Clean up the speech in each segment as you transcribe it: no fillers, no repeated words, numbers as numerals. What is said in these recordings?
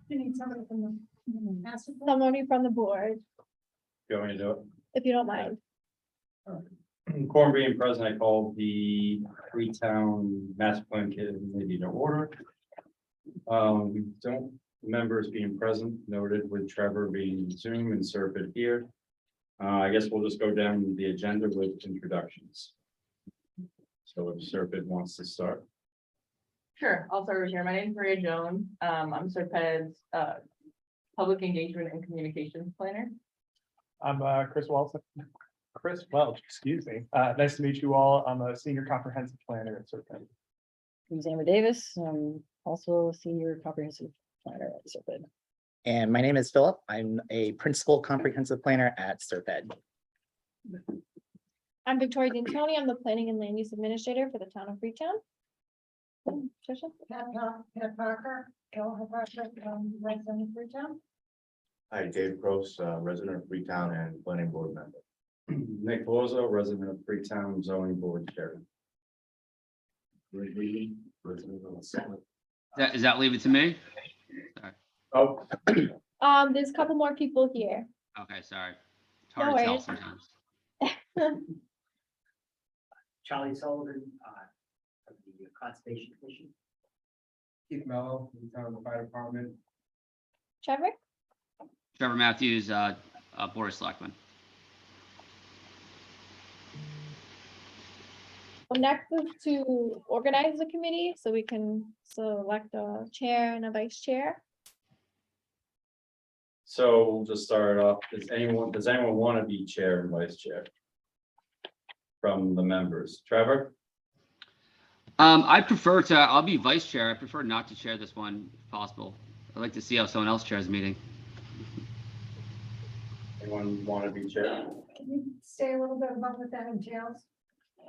You need somebody from the master plan? Somebody from the board, You want me to do it? if you don't mind. Quorum being present, I call the Freetown Master Plan Committee to order. We don't, members being present noted with Trevor being Zoom and Serpent here. I guess we'll just go down the agenda with introductions. So if Serpent wants to start. Sure, I'll start right here. My name is Maria Jones. I'm Serped's public engagement and communications planner. I'm Chris Welch. Excuse me. Nice to meet you all. I'm a senior comprehensive planner at Serpent. I'm Amber Davis. I'm also a senior comprehensive planner at Serpent. And my name is Philip. I'm a principal comprehensive planner at Serped. I'm Victoria D'Antoni. I'm the planning and land use administrator for the town of Freetown. Tricia? Pat Parker, resident of Freetown. Hi, Dave Gross, resident of Freetown and planning board member. Nick Veloso, resident of Freetown zoning board chairman. Is that leave it to me? Oh, There's a couple more people here. Okay, sorry. It's No hard to tell worries. sometimes. Charlie Sullivan, of the Conservation Commission. Keith Mello, from the town fire department. Trevor? Trevor Matthews, Board of Selectmen. Well, next is to organize the committee so we can select a chair and a vice chair. so we'll just start off. Does anyone want to be chair and vice chair? From the members, Trevor? I prefer to, I'll be vice chair. I prefer not to chair this one if possible. I'd like to see how someone else chairs the meeting. Anyone want to be chair? Can you say a little bit about what that entails?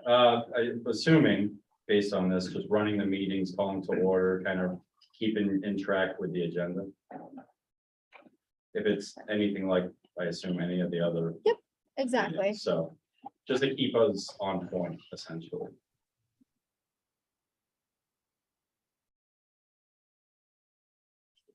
I'm assuming based on this, just running the meetings, calling to order, kind of keeping in track with the agenda. If it's anything like, I assume any of the other. Exactly. So, just to keep us on point, essentially.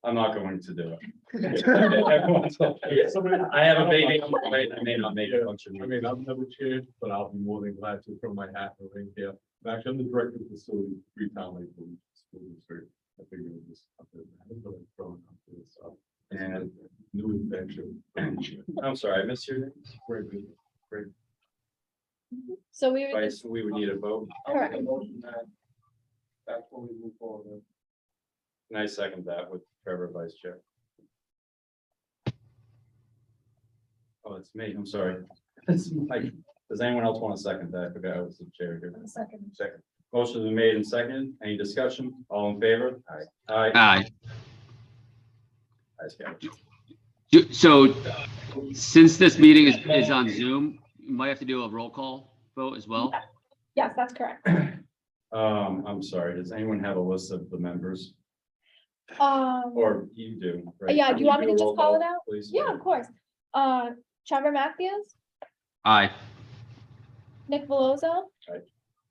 I'm not going to do it. Everyone's okay. I have a baby on the way, I may not make a bunch of. I mean, I've never chaired, but I'll be more than glad to throw my hat in the ring here. Actually, I'm the director of facility, Freetown Lake School District. I figured it was something I was really throwing up to this, and new adventure. I'm sorry, I missed your name. Great. So we would just, Vice, we would need a vote. correct. That's when we move forward. And I second that with Trevor vice chair. Oh, it's me, I'm sorry. It's Mike. Does anyone else want to second that? I forgot I was the chair here. Second. Second. Motion has been made and seconded. Any discussion? All in favor? Aye. Aye. Aye. Ayes, carried. So since this meeting is on Zoom, you might have to do a roll call vote as well. Yes, that's correct. I'm sorry, does anyone have a list of the members? Um, Or you do? right? Yeah, do you want me Can to do a just call roll it out? Please. yeah, of course. Trevor Matthews, Aye. Nick Veloso. Aye.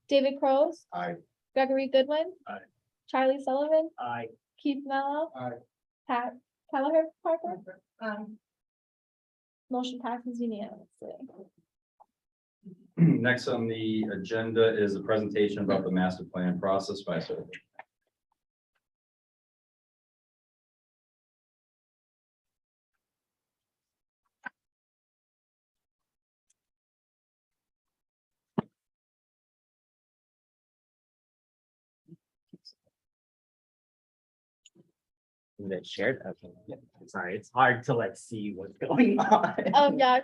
David Crows. Aye. Gregory Goodwin. Aye. Charlie Sullivan, Aye. Keith Mello. Aye. Pat Kelleher Parker. Um, Motion passes unanimously. Next on the agenda is a presentation about the master plan process by Serpent. That shared. Okay. Yeah. Sorry, it's hard to like see what's going on. Yeah,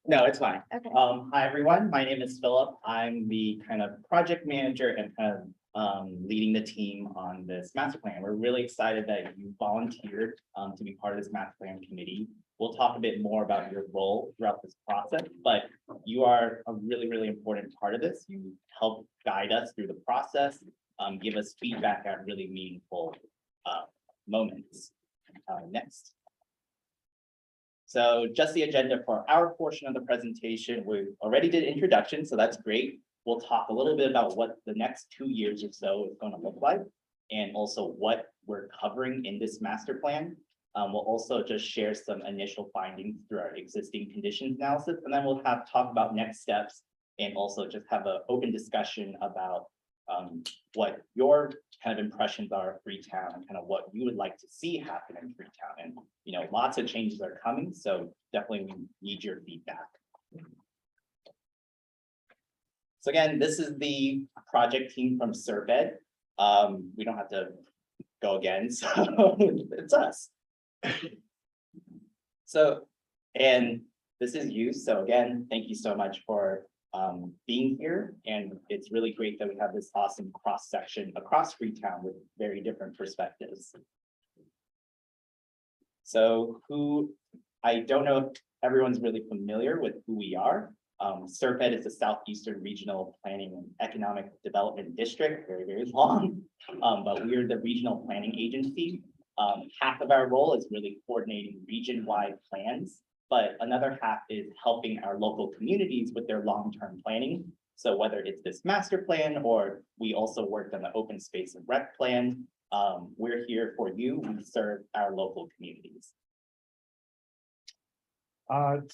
No, it's fine. okay. Hi, everyone. My name is Philip. I'm the kind of project manager and kind of leading the team on this master plan. We're really excited that you volunteered to be part of this master plan committee. We'll talk a bit more about your role throughout this process, but you are a really, really important part of this. You help guide us through the process, give us feedback at really meaningful moments. Next. So just the agenda for our portion of the presentation, we already did introduction, so that's great. We'll talk a little bit about what the next 2 years or so is going to look like. and also what we're covering in this master plan. We'll also just share some initial findings through our existing conditions analysis, and then we'll talk about next steps and also just have an open discussion about what your kind of impressions are of Freetown and kind of what you would like to see happen in Freetown. And, lots of changes are coming, so definitely we need your feedback. So again, this is the project team from Survey. We don't have to go again, so it's us. So, and this is you. So again, thank you so much for being here. And it's really great that we have this awesome cross section across Freetown with very different perspectives. So I don't know if everyone's really familiar with who we are. SERPED is the Southeastern Regional Planning and Economic Development District, very, very long, but we're the regional planning agency. Half of our role is really coordinating region-wide plans, but another half is helping our local communities with their long-term planning. So whether it's this master plan, or we also worked on the open space and rec plan, we're here for you. We serve our local communities.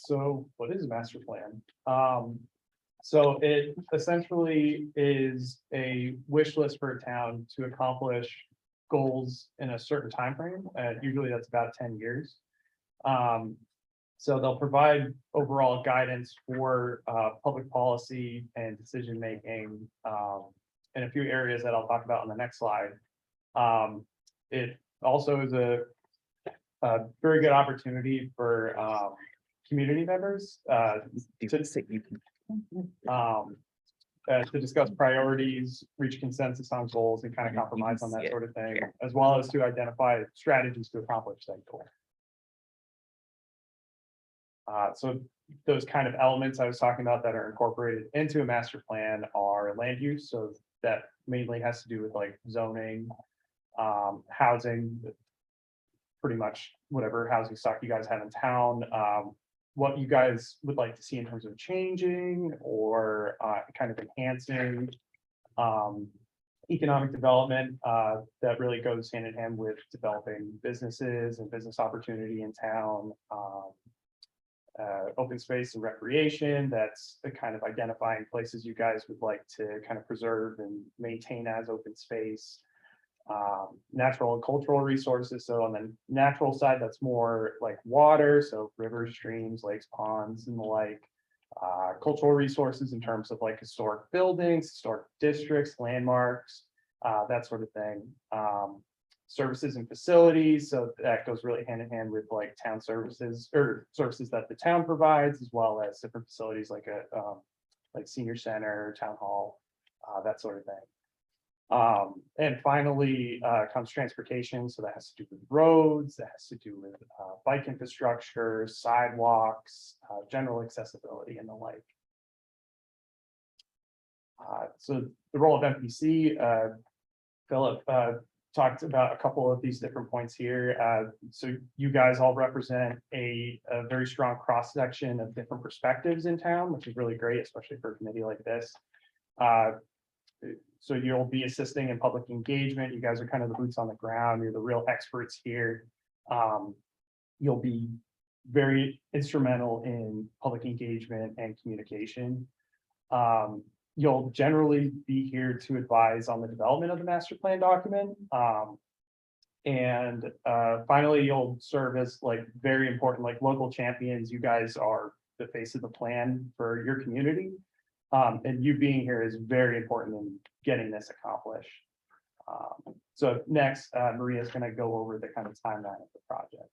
So what is a master plan? So it essentially is a wish list for a town to accomplish goals in a certain time frame. Usually that's about 10 years. So they'll provide overall guidance for public policy and decision making in a few areas that I'll talk about on the next slide. It also is a very good opportunity for community members to discuss priorities, reach consensus on goals, and kind of compromise on that sort of thing, as well as to identify strategies to accomplish that goal. So those kind of elements I was talking about that are incorporated into a master plan are land use. So that mainly has to do with like zoning, housing, pretty much whatever housing stock you guys have in town, what you guys would like to see in terms of changing or kind of enhancing, economic development that really goes hand in hand with developing businesses and business opportunity in town. Open space and recreation, that's the kind of identifying places you guys would like to kind of preserve and maintain as open space. Natural and cultural resources. So on the natural side, that's more like water, so rivers, streams, lakes, ponds, and the like. Cultural resources in terms of like historic buildings, historic districts, landmarks, that sort of thing. Services and facilities, so that goes really hand in hand with like town services or services that the town provides, as well as different facilities like like senior center, town hall, that sort of thing. And finally comes transportation, so that has to do with roads, that has to do with bike infrastructure, sidewalks, general accessibility, and the like. So the role of MPC, Philip talked about a couple of these different points here. So you guys all represent a very strong cross section of different perspectives in town, which is really great, especially for a committee like this. So you'll be assisting in public engagement. You guys are kind of the boots on the ground. You're the real experts here. You'll be very instrumental in public engagement and communication. You'll generally be here to advise on the development of the master plan document. And finally, you'll serve as like very important, like local champions. You guys are the face of the plan for your community. And you being here is very important in getting this accomplished. So next, Maria is going to go over the kind of timeline of the project.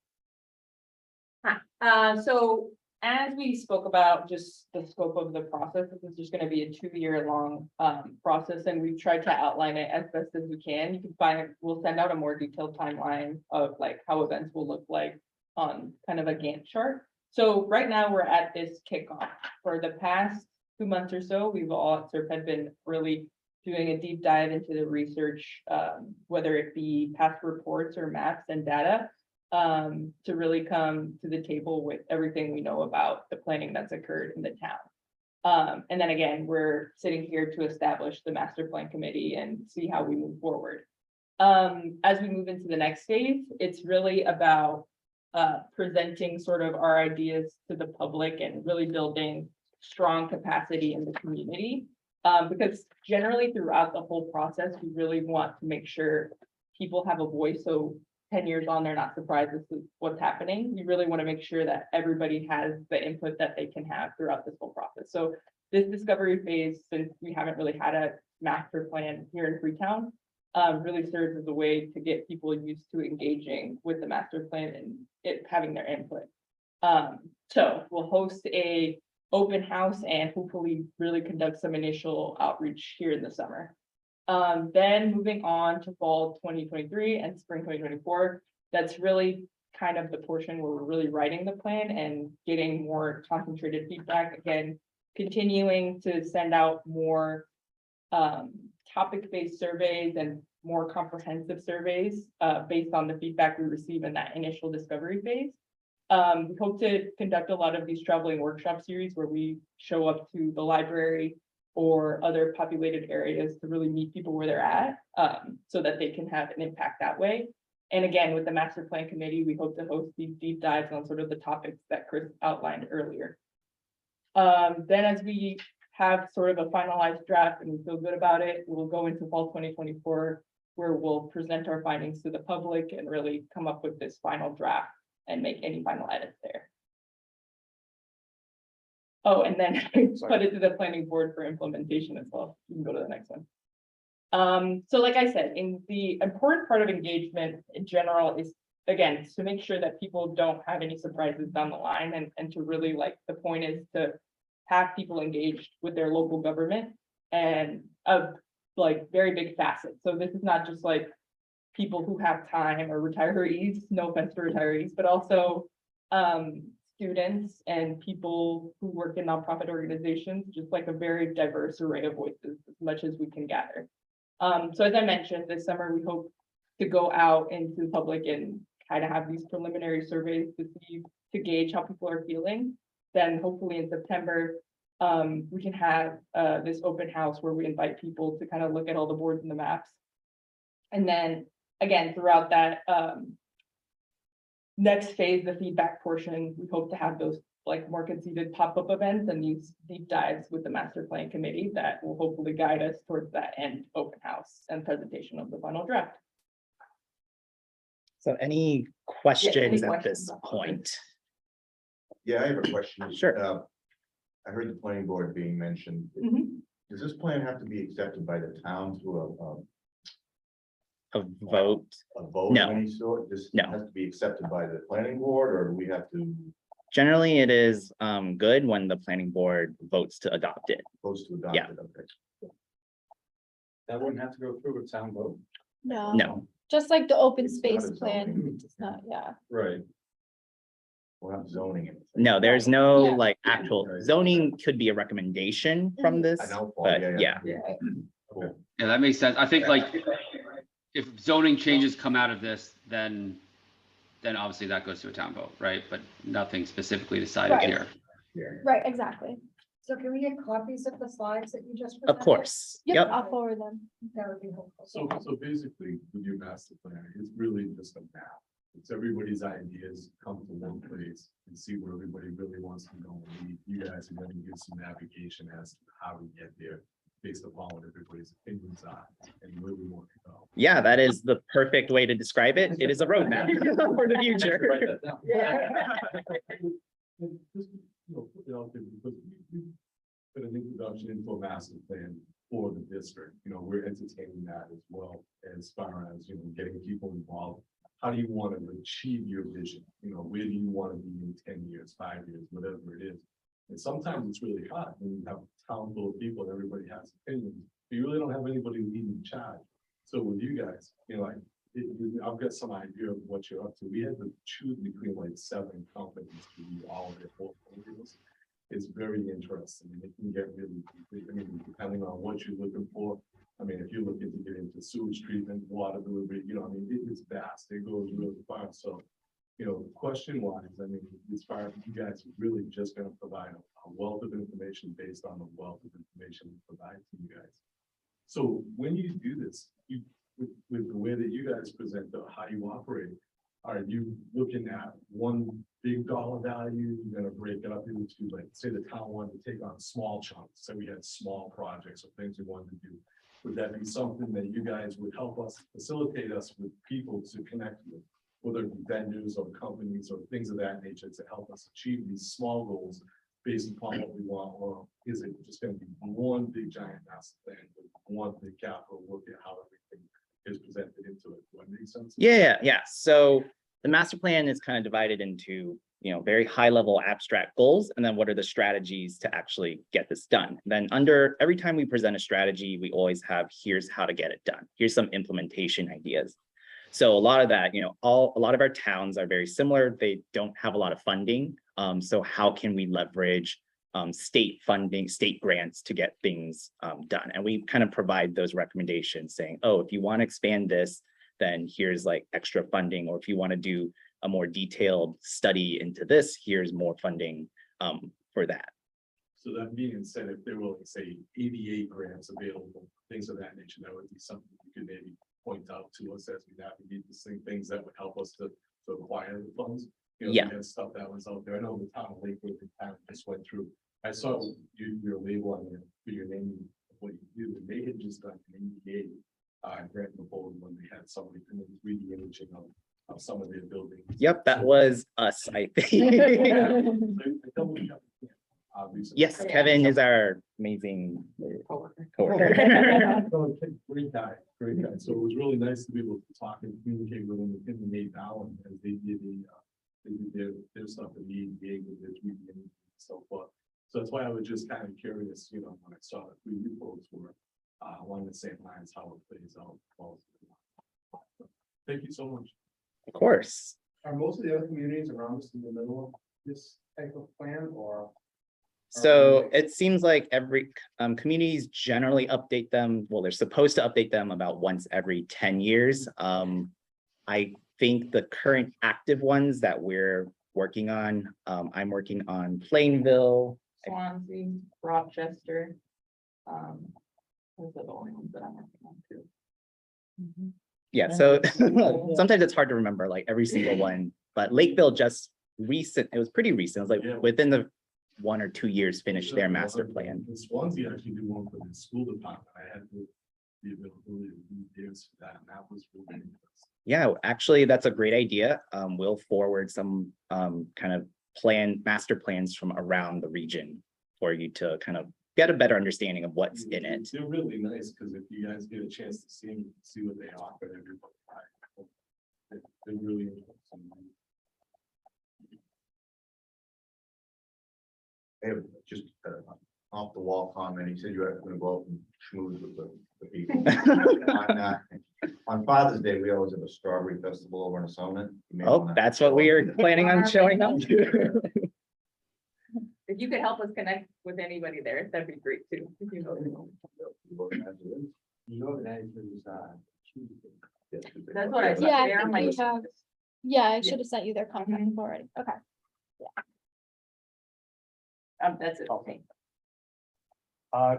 So as we spoke about just the scope of the process, this is just going to be a 2-year-long process, and we've tried to outline it as best as we can. You can find, we'll send out a more detailed timeline of like how events will look like on kind of a Gantt chart. So right now we're at this kickoff. For the past 2 months or so, we've all at SERP had been really doing a deep dive into the research, whether it be past reports or maps and data, to really come to the table with everything we know about the planning that's occurred in the town. And then again, we're sitting here to establish the master plan committee and see how we move forward. As we move into the next phase, it's really about presenting sort of our ideas to the public and really building strong capacity in the community. Because generally throughout the whole process, we really want to make sure people have a voice, so 10 years on, they're not surprised as to what's happening. We really want to make sure that everybody has the input that they can have throughout this whole process. So this discovery phase, since we haven't really had a master plan here in Freetown, really serves as a way to get people used to engaging with the master plan and it having their input. So we'll host a open house and hopefully really conduct some initial outreach here in the summer. Then moving on to fall 2023 and spring 2024, that's really kind of the portion where we're really writing the plan and getting more concentrated feedback. Again, continuing to send out more topic-based surveys and more comprehensive surveys based on the feedback we receive in that initial discovery phase. We hope to conduct a lot of these traveling workshop series where we show up to the library or other populated areas to really meet people where they're at, so that they can have an impact that way. And again, with the master plan committee, we hope to host these deep dives on sort of the topics that Chris outlined earlier. Then as we have sort of a finalized draft and we feel good about it, we'll go into fall 2024, where we'll present our findings to the public and really come up with this final draft and make any final edits there. Oh, and then put it to the planning board for implementation as well. You can go to the next one. So like I said, in the important part of engagement in general is, again, to make sure that people don't have any surprises down the line and to really, like, the point is to have people engaged with their local government and of like very big facets. So this is not just like people who have time or retirees, no offense to retirees, but also students and people who work in nonprofit organizations, just like a very diverse array of voices, as much as we can gather. So as I mentioned, this summer, we hope to go out into the public and kind of have these preliminary surveys to gauge how people are feeling. Then hopefully in September, we can have this open house where we invite people to kind of look at all the boards and the maps. And then again, throughout that next phase, the feedback portion, we hope to have those like more conceited pop-up events and these deep dives with the master plan committee that will hopefully guide us towards that end open house and presentation of the final draft. So any questions at questions this about it? point? Yeah, I have a question. Sure. I heard the planning board being mentioned. Mhm. Does this plan have to be accepted by the town through A vote? a vote No. of any sort? This No. has to be accepted by the planning board, or do we have to Generally, it is good when the planning board votes to adopt it. post to adopt Yeah. it? Okay. That wouldn't have to go through a town vote. No. No, Just like the open It's not space a plan, zoning. it's not, yeah. Right. We're not zoning it. no, there's no Yeah. like actual zoning could be a recommendation from this, I know, Paul, but yeah. Cool. Yeah, that makes sense. I think like if zoning changes come out of this, then obviously that goes to a town vote, right? But nothing specifically decided Right. here. Right, exactly. So can we get copies of the slides that you just? Of presented? course. Yep, Yep. I'll forward them. That would be helpful. So basically, with your master plan, it's really just a map. It's everybody's ideas come to one place and see where everybody really wants to go. And you guys are going to give some navigation as to how to get there based upon what everybody's opinions are and where we want to go. Yeah, that is the perfect way to describe it. It is a roadmap for the future. Write that down. And just, put it out there because we put an introduction into a master plan for the district. We're entertaining that as well as far as, getting people involved. How do you want to achieve your vision? Where do you want to be in 10 years, 5 years, whatever it is? And sometimes it's really hard when you have a town full of people and everybody has opinions. But you really don't have anybody leading the charge. So with you guys, I've got some idea of what you're up to. We had to choose between like 7 companies to do all of their portfolios. It's very interesting and it can get really, depending on what you're looking for. If you're looking to get into sewage treatment, water delivery, it's vast. It goes really far. So, question wise, as far as you guys are really just going to provide a wealth of information based on the wealth of information we provide to you guys. So when you do this, with the way that you guys present, how you operate, are you looking at one big dollar value? You're gonna break it up into, like, say the town wanted to take on small chunks, so we had small projects or things we wanted to do. Would that be something that you guys would help us, facilitate us with people to connect with? Whether it be vendors or companies or things of that nature to help us achieve these small goals based upon what we want, or is it just gonna be one big giant master plan with one big capital look at how everything is presented into it? Do that make sense? Yeah. So the master plan is kind of divided into, very high level abstract goals, and then what are the strategies to actually get this done. Then every time we present a strategy, we always have, here's how to get it done. Here's some implementation ideas. So a lot of that, a lot of our towns are very similar. They don't have a lot of funding. So how can we leverage state funding, state grants to get things done? And we kind of provide those recommendations saying, oh, if you want to expand this, then here's like extra funding, or if you want to do a more detailed study into this, here's more funding for that. So that being said, if there were, like, say, ADA grants available, things of that nature, that would be something you could maybe point out to us as we navigate this thing, things that would help us to acquire the funds. Yeah. We had stuff that was out there. I know the town of Lakewood kind of just went through. I saw your label on there for your name, what you do, and they had just done an ADA grant proposal when they had somebody come in 3D imaging of some of their buildings. Yep, that was us, I think. Yes, Kevin is our amazing coworker. Great guy, great guy. So it was really nice to be able to talk and communicate with him in the Nate Allen as they did their stuff in the EDA with their 3D and so forth. So that's why I was just kind of curious, when I saw that 3D folks were along the same lines, how it plays out. Thank you so much. Of course. Are most of the other communities around us in the middle of this type of plan, or? So it seems like every communities generally update them. Well, they're supposed to update them about once every 10 years. I think the current active ones that we're working on, I'm working on Plainville. Swansea, Rochester. Those are the only ones that I'm working on too. Yeah, so sometimes it's hard to remember like every single one, but Lakeville just recent, it was pretty recent. It was like within the 1 or 2 years finished their master plan. The Swansea actually did one for the school department. I had the ability to do theirs for that, and that was really nice. Yeah, actually, that's a great idea. We'll forward some kind of master plans from around the region for you to kind of get a better understanding of what's in it. They're really nice, because if you guys get a chance to see them, you can see what they offer everybody. They're really interesting. I have just off the wall comment. He said you were gonna go out and schmooze with the people. On Father's Day, we always have a strawberry festival over in Summit. Oh, that's what we are planning on showing up to. If you could help us connect with anybody there, that'd be great too. If you know. That's what I said. Yeah, I They're think my- we have, yeah, I should have sent you their contact info already. Okay. That's it. Okay.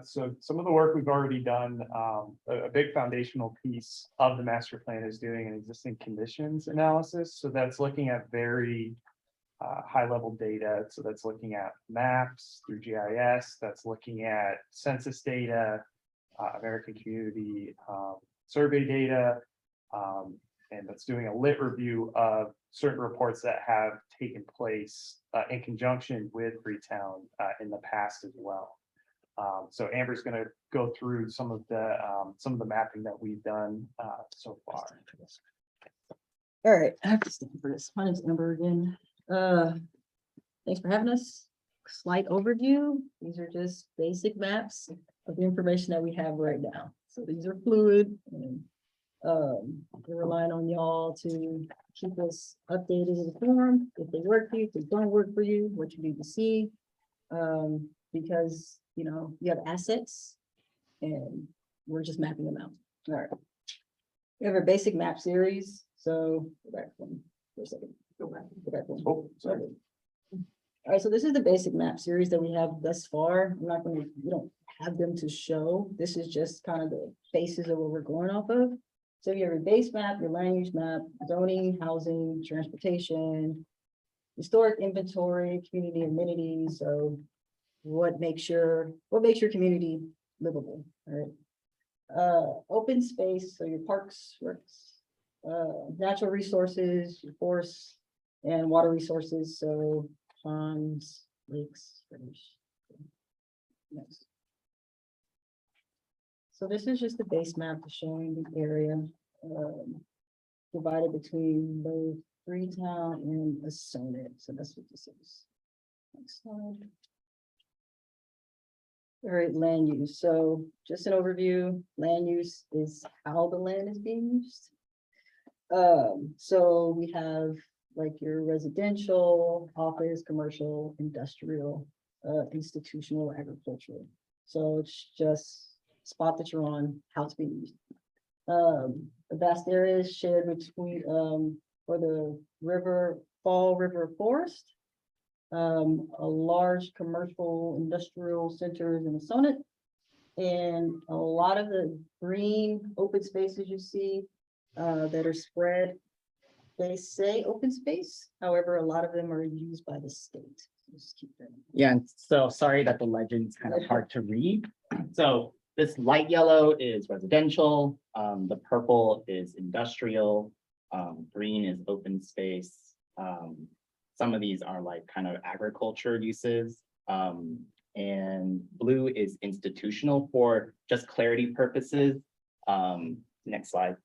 So some of the work we've already done, a big foundational piece of the master plan is doing an existing conditions analysis. So that's looking at very high level data. So that's looking at maps through GIS, that's looking at census data, American Community Survey data, and that's doing a lit review of certain reports that have taken place in conjunction with Freetown in the past as well. So Amber's going to go through some of the mapping that we've done so far. All right, I have to stand for this. My name's Amber again. Thanks for having us. Slight overview. These are just basic maps of the information that we have right now. So these are fluid. And, we're relying on y'all to keep us updated and informed. If they work for you, if they don't work for you, what you need to see. Because you have assets and we're just mapping them out. All right. We have a basic map series. So go back one for a second. Go back one. Oh, sorry. All right, so this is the basic map series that we have thus far. I'm not we don't have them to show. This is just kind of the basis of what we're going off of. So you have your base map, your land use map, zoning, housing, transportation, historic inventory, community amenities, so what makes your community livable, right? Open space, so your parks, recs, natural resources, your forests, and water resources, so ponds, lakes, rivers. Next. So this is just the base map showing the area, divided between both Freetown and Assonet, so that's what this is. Next slide. All right, land use, so just an overview, land use is how the land is being used. So we have like your residential, office, commercial, industrial, institutional, agricultural. So it's just spot that you're on, how it's being used. The vast areas shared between, for the Fall River Forest. A large commercial industrial centers in the Sonnet. And a lot of the green open spaces you see that are spread, they say open space, however, a lot of them are used by the state. Just keep that. Yeah, and so sorry that the legend's kind of hard to read. So this light yellow is residential, the purple is industrial, green is open space. Some of these are like kind of agriculture uses. And blue is institutional for just clarity purposes. Next slide.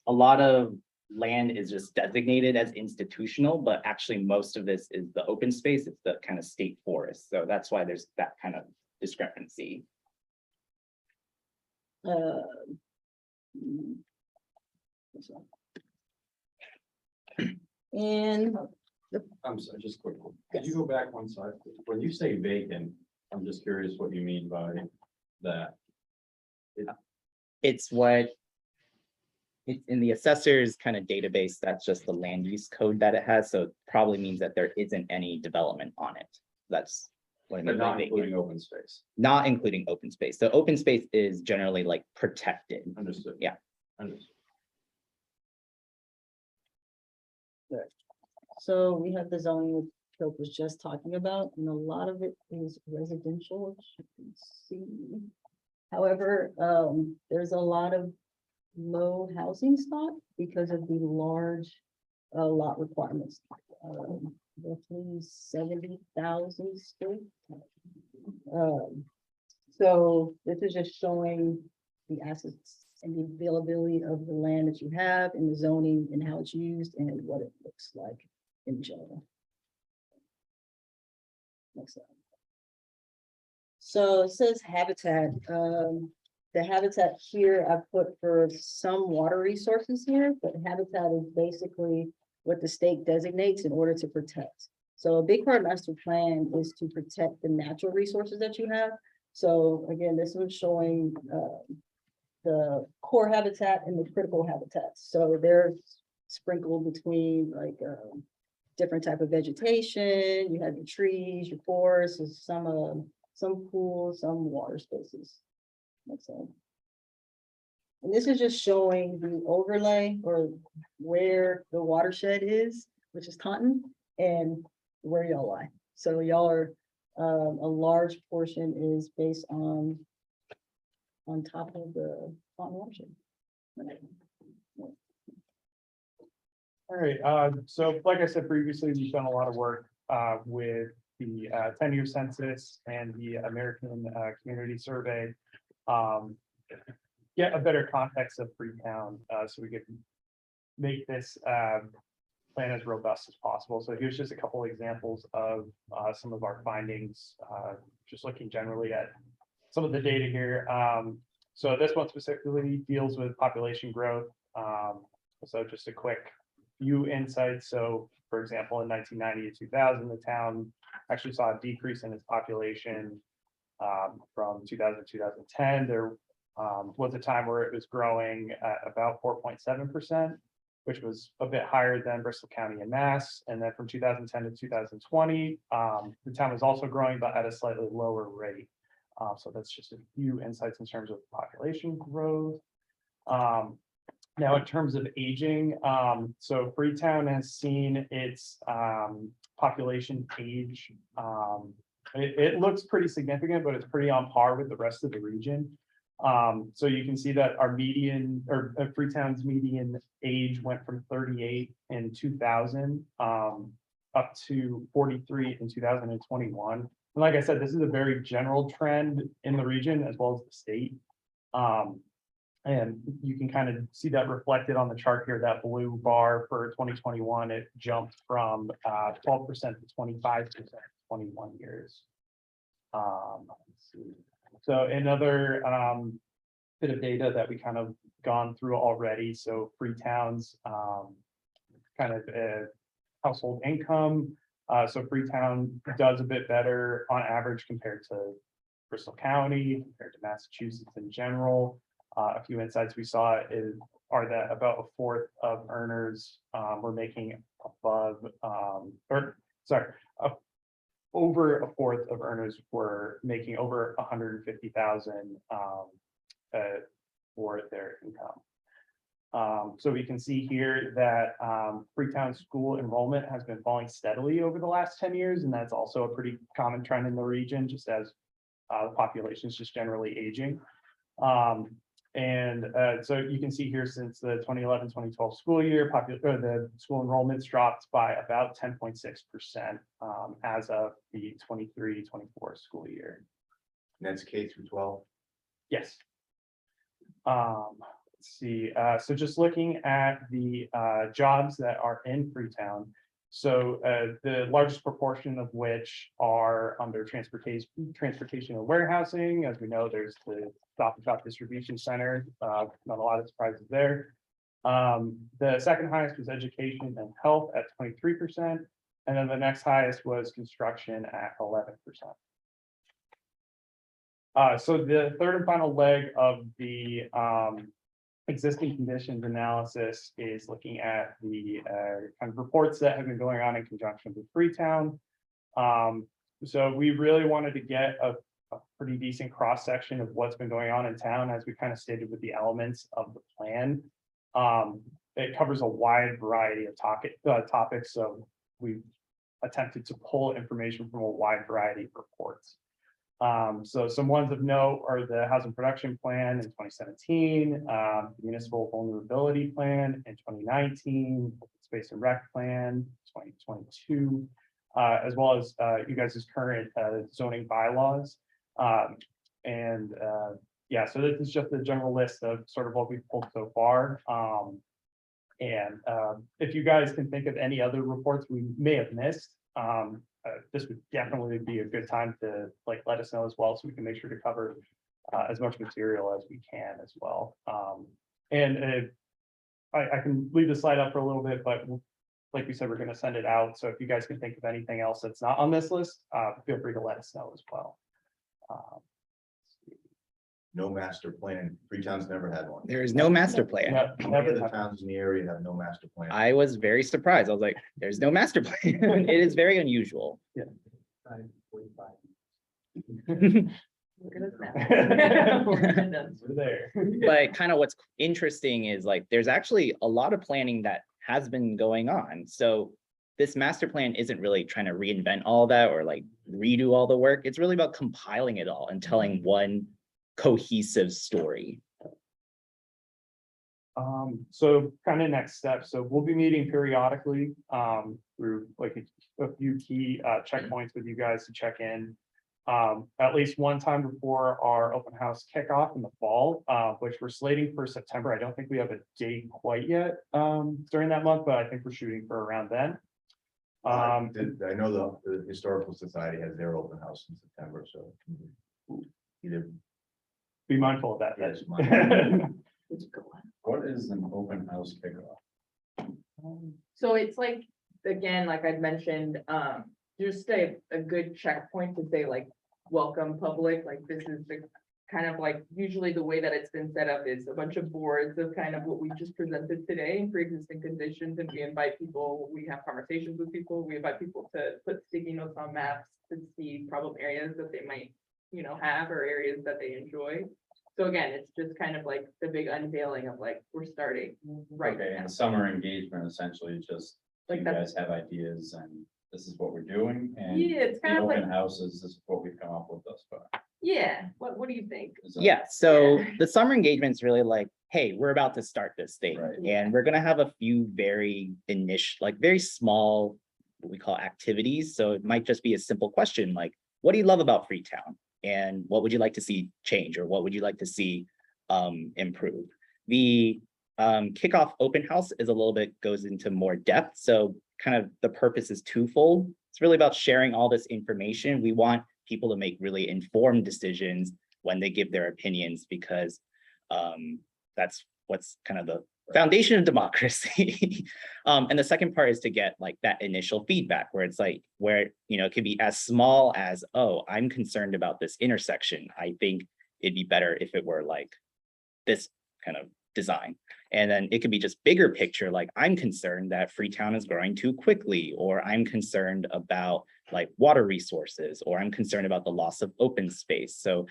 A lot of land is just designated as institutional, but actually most of this is the open space. It's the kind of state forest. So that's why there's that kind of discrepancy. And I'm sorry, just quickly. Could you go back one side? When you say vacant, I'm just curious what you mean by that. It's what it's in the assessor's kind of database. That's just the land use code that it has. So it probably means that there isn't any development on it. That's what I But mean by not vacant. including open space. Not including open space. So open space is generally like protected. Understood. Yeah. Understood. so we have the zoning that Phil was just talking about, and a lot of it is residential, as you can see. However, there's a lot of low housing stock because of the large lot requirements. Roughly 70,000 square. So this is just showing the assets and the availability of the land that you have and the zoning and how it's used and what it looks like in general. Next slide. So it says habitat. The habitat here I put for some water resources here, but habitat is basically what the state designates in order to protect. So a big part of master plan is to protect the natural resources that you have. So again, this was showing the core habitat and the critical habitats. So they're sprinkled between like different type of vegetation. You have your trees, your forests, and some pools, some water spaces. Next slide. And this is just showing the overlay or where the watershed is, which is Taunton, and where y'all lie. So y'all are, a large portion is based on top of the Taunton watershed. All right, so like I said previously, we've done a lot of work with the 10-year census and the American Community Survey. Get a better context of Freetown, so we can make this plan as robust as possible. So here's just a couple examples of some of our findings, just looking generally at some of the data here. So this one specifically deals with population growth. So just a quick few insights. So for example, in 1990 to 2000, the town actually saw a decrease in its population. From 2000 to 2010, there was a time where it was growing at about 4.7%, which was a bit higher than Bristol County and Mass. And then from 2010 to 2020, the town was also growing, but at a slightly lower rate. So that's just a few insights in terms of population growth. Now, in terms of aging, so Freetown has seen its population age. It looks pretty significant, but it's pretty on par with the rest of the region. So you can see that our median or Freetown's median age went from 38 in 2000 up to 43 in 2021. And like I said, this is a very general trend in the region as well as the state. And you can kind of see that reflected on the chart here, that blue bar for 2021, it jumped from 12% to 25% 21 years. Let's see. So another bit of data that we kind of gone through already. So Freetown's kind of household income. So Freetown does a bit better on average compared to Bristol County, compared to Massachusetts in general. A few insights we saw are that about a fourth of earners were making above, over a fourth of earners were making over 150,000 for their income. So we can see here that Freetown school enrollment has been falling steadily over the last 10 years, and that's also a pretty common trend in the region, just as the population is just generally aging. So you can see here since the 2011-2012 school year, the school enrollments dropped by about 10.6% as of the 23-24 school year. And that's K through 12. Yes. Let's see. So just looking at the jobs that are in Freetown. So the largest proportion of which are under transportation and warehousing. As we know, there's the Stop and Shop distribution center. Not a lot of surprises there. The second highest was education and health at 23%. And then the next highest was construction at 11%. So the third and final leg of the existing conditions analysis is looking at the kind of reports that have been going on in conjunction with Freetown. So we really wanted to get a pretty decent cross section of what's been going on in town, as we kind of stated with the elements of the plan. It covers a wide variety of topics, so we've attempted to pull information from a wide variety of reports. So some ones of note are the housing production plan in 2017, municipal vulnerability plan in 2019, space and rec plan 2022, as well as you guys' current zoning bylaws. Yeah, so this is just a general list of sort of what we've pulled so far. If you guys can think of any other reports we may have missed, this would definitely be a good time to let us know as well, so we can make sure to cover as much material as we can as well. I can leave the slide up for a little bit, but like we said, we're going to send it out. So if you guys can think of anything else that's not on this list, feel free to let us know as well. No master plan. Freetown's never had one. There is no master plan. Yeah, Many never of the have- towns in the area have no master plan. I was very surprised. I was like, there's no master plan. It is very unusual. Look at us now. We're there. But kind of what's interesting is there's actually a lot of planning that has been going on. So this master plan isn't really trying to reinvent all that or redo all the work. It's really about compiling it all and telling one cohesive story. So kind of next step. So we'll be meeting periodically through a few key checkpoints with you guys to check in. At least one time before our open house kickoff in the fall, which we're slating for September. I don't think we have a date quite yet during that month, but I think we're shooting for around then. I know the Historical Society has their open house in September, so either. Be mindful of that. Yes, What is an open house kickoff? So it's again, like I'd mentioned, just a good checkpoint to say welcome public, this is the kind of usually the way that it's been set up is a bunch of boards of kind of what we just presented today in pre-existing conditions, and we invite people, we have conversations with people, we invite people to put sticky notes on maps to see problem areas that they might have or areas that they enjoy. So again, it's just kind of like the big unveiling of like, we're starting right Okay, now. and summer engagement essentially is just, Like you that's- guys have ideas and this is what we're doing and. Yeah, it's kind of like, Open houses, this is what we've come up with thus far. yeah, what do you think? Is that- Yeah, so Yeah. the summer engagement's really like, hey, we're about to start this thing. Right. And we're gonna have a few very like very small, what we call activities. So it might just be a simple question like, what do you love about Freetown? And what would you like to see change, or what would you like to see improve? The kickoff open house is a little bit, goes into more depth. So kind of the purpose is twofold. It's really about sharing all this information. We want people to make really informed decisions when they give their opinions, because that's what's kind of the foundation of democracy. And the second part is to get like that initial feedback where it's like, where, it could be as small as, oh, I'm concerned about this intersection. I think it'd be better if it were like this kind of design. And then it could be just bigger picture, like I'm concerned that Freetown is growing too quickly, or I'm concerned about like water resources, or I'm concerned about the loss of open space. So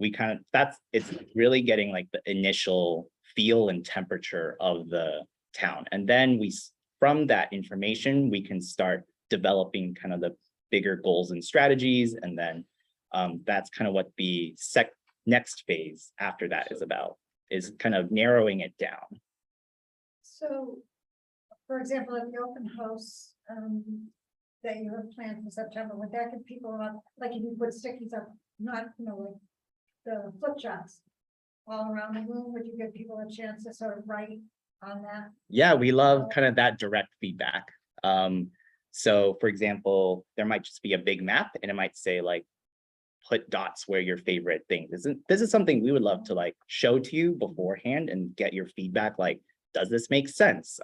we kind of, it's really getting like the initial feel and temperature of the town. And then from that information, we can start developing kind of the bigger goals and strategies. And then that's kind of what the next phase after that is about, is kind of narrowing it down. So, for example, at the open house, that you have planned for September, would that give people up, like if you put stickies up, not, like the flip charts all around the room, would you give people a chance to sort of write on that? Yeah, we love kind of that direct feedback. So for example, there might just be a big map and it might say like, put dots where your favorite thing is. This is something we would love to like show to you beforehand and get your feedback. Like, does this make sense?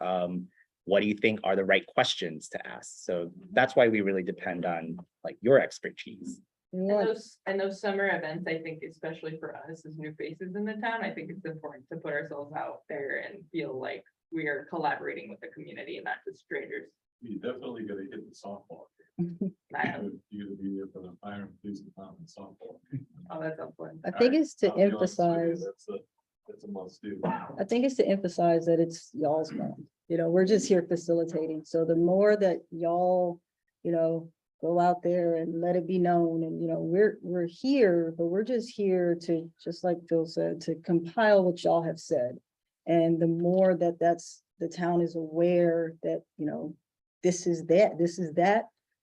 What do you think are the right questions to ask? So that's why we really depend on like your expertise. And those summer events, I think, especially for us as new faces in the town, I think it's important to put ourselves out there and feel like we are collaborating with the community and not just strangers. You definitely gotta hit the softball. I know. You gotta be there for the fire and police department softball. Oh, that's fun. I think it's to I'll be honest with you, emphasize, That's a must do. I think it's to emphasize that it's y'all's month. We're just here facilitating. So the more that y'all, go out there and let it be known, and we're here, but we're just here to, just like Phil said, to compile what y'all have said. And the more that the town is aware that, this is that,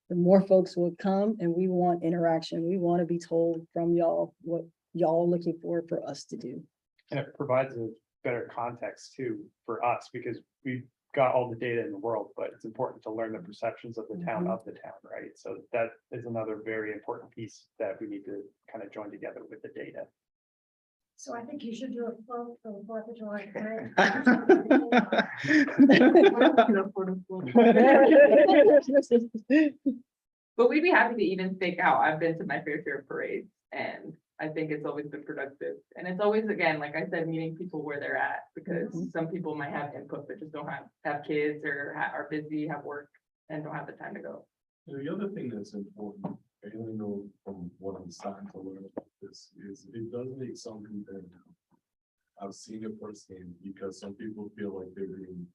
the more folks will come, and we want interaction. We want to be told from y'all what y'all are looking for us to do. And it provides a better context too for us, because we've got all the data in the world, but it's important to learn the perceptions of the town, right? So that is another very important piece that we need to kind of join together with the data. So I think you should do a float for the 4th of July parade. But we'd be happy to even stake out. I've been to my fair share of parades and I think it's always been productive. And it's always, again, like I said, meeting people where they're at, because some people might have input, but just don't have kids or are busy, have work and don't have the time to go. The other thing that's important, I only know from what I'm starting to learn about this, is it does make some people now. I've seen it firsthand, because some people feel like they're being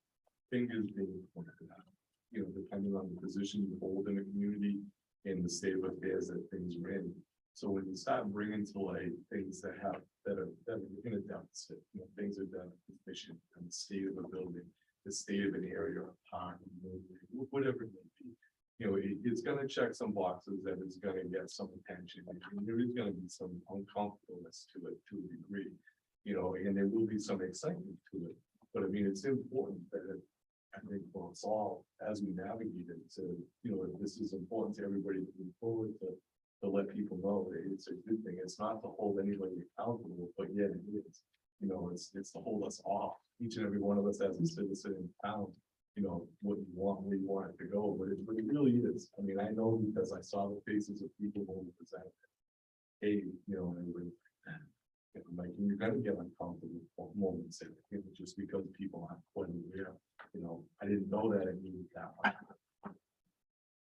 fingers being pointed at, depending on the position you hold in the community and the state of affairs that things are in. So when you start bringing to light things that are in a deficit, things are done efficient, and the state of a building, the state of an area, a park, whatever it may be. It's gonna check some boxes that is gonna get some attention, and there is gonna be some uncomfortableness to it to a degree. And there will be some excitement to it, but I mean, it's important that I think for us all, as we navigate it, to, this is important to everybody to move forward, to let people know that it's a good thing. It's not to hold anybody accountable, but yet it is. It's to hold us off, each and every one of us as a citizen in town, what you want, where you want it to go, but it really is. I mean, I know because I saw the faces of people when we presented. Hey, like you're gonna get uncomfortable for moments, just because people aren't quite aware. I didn't know that it needed that much.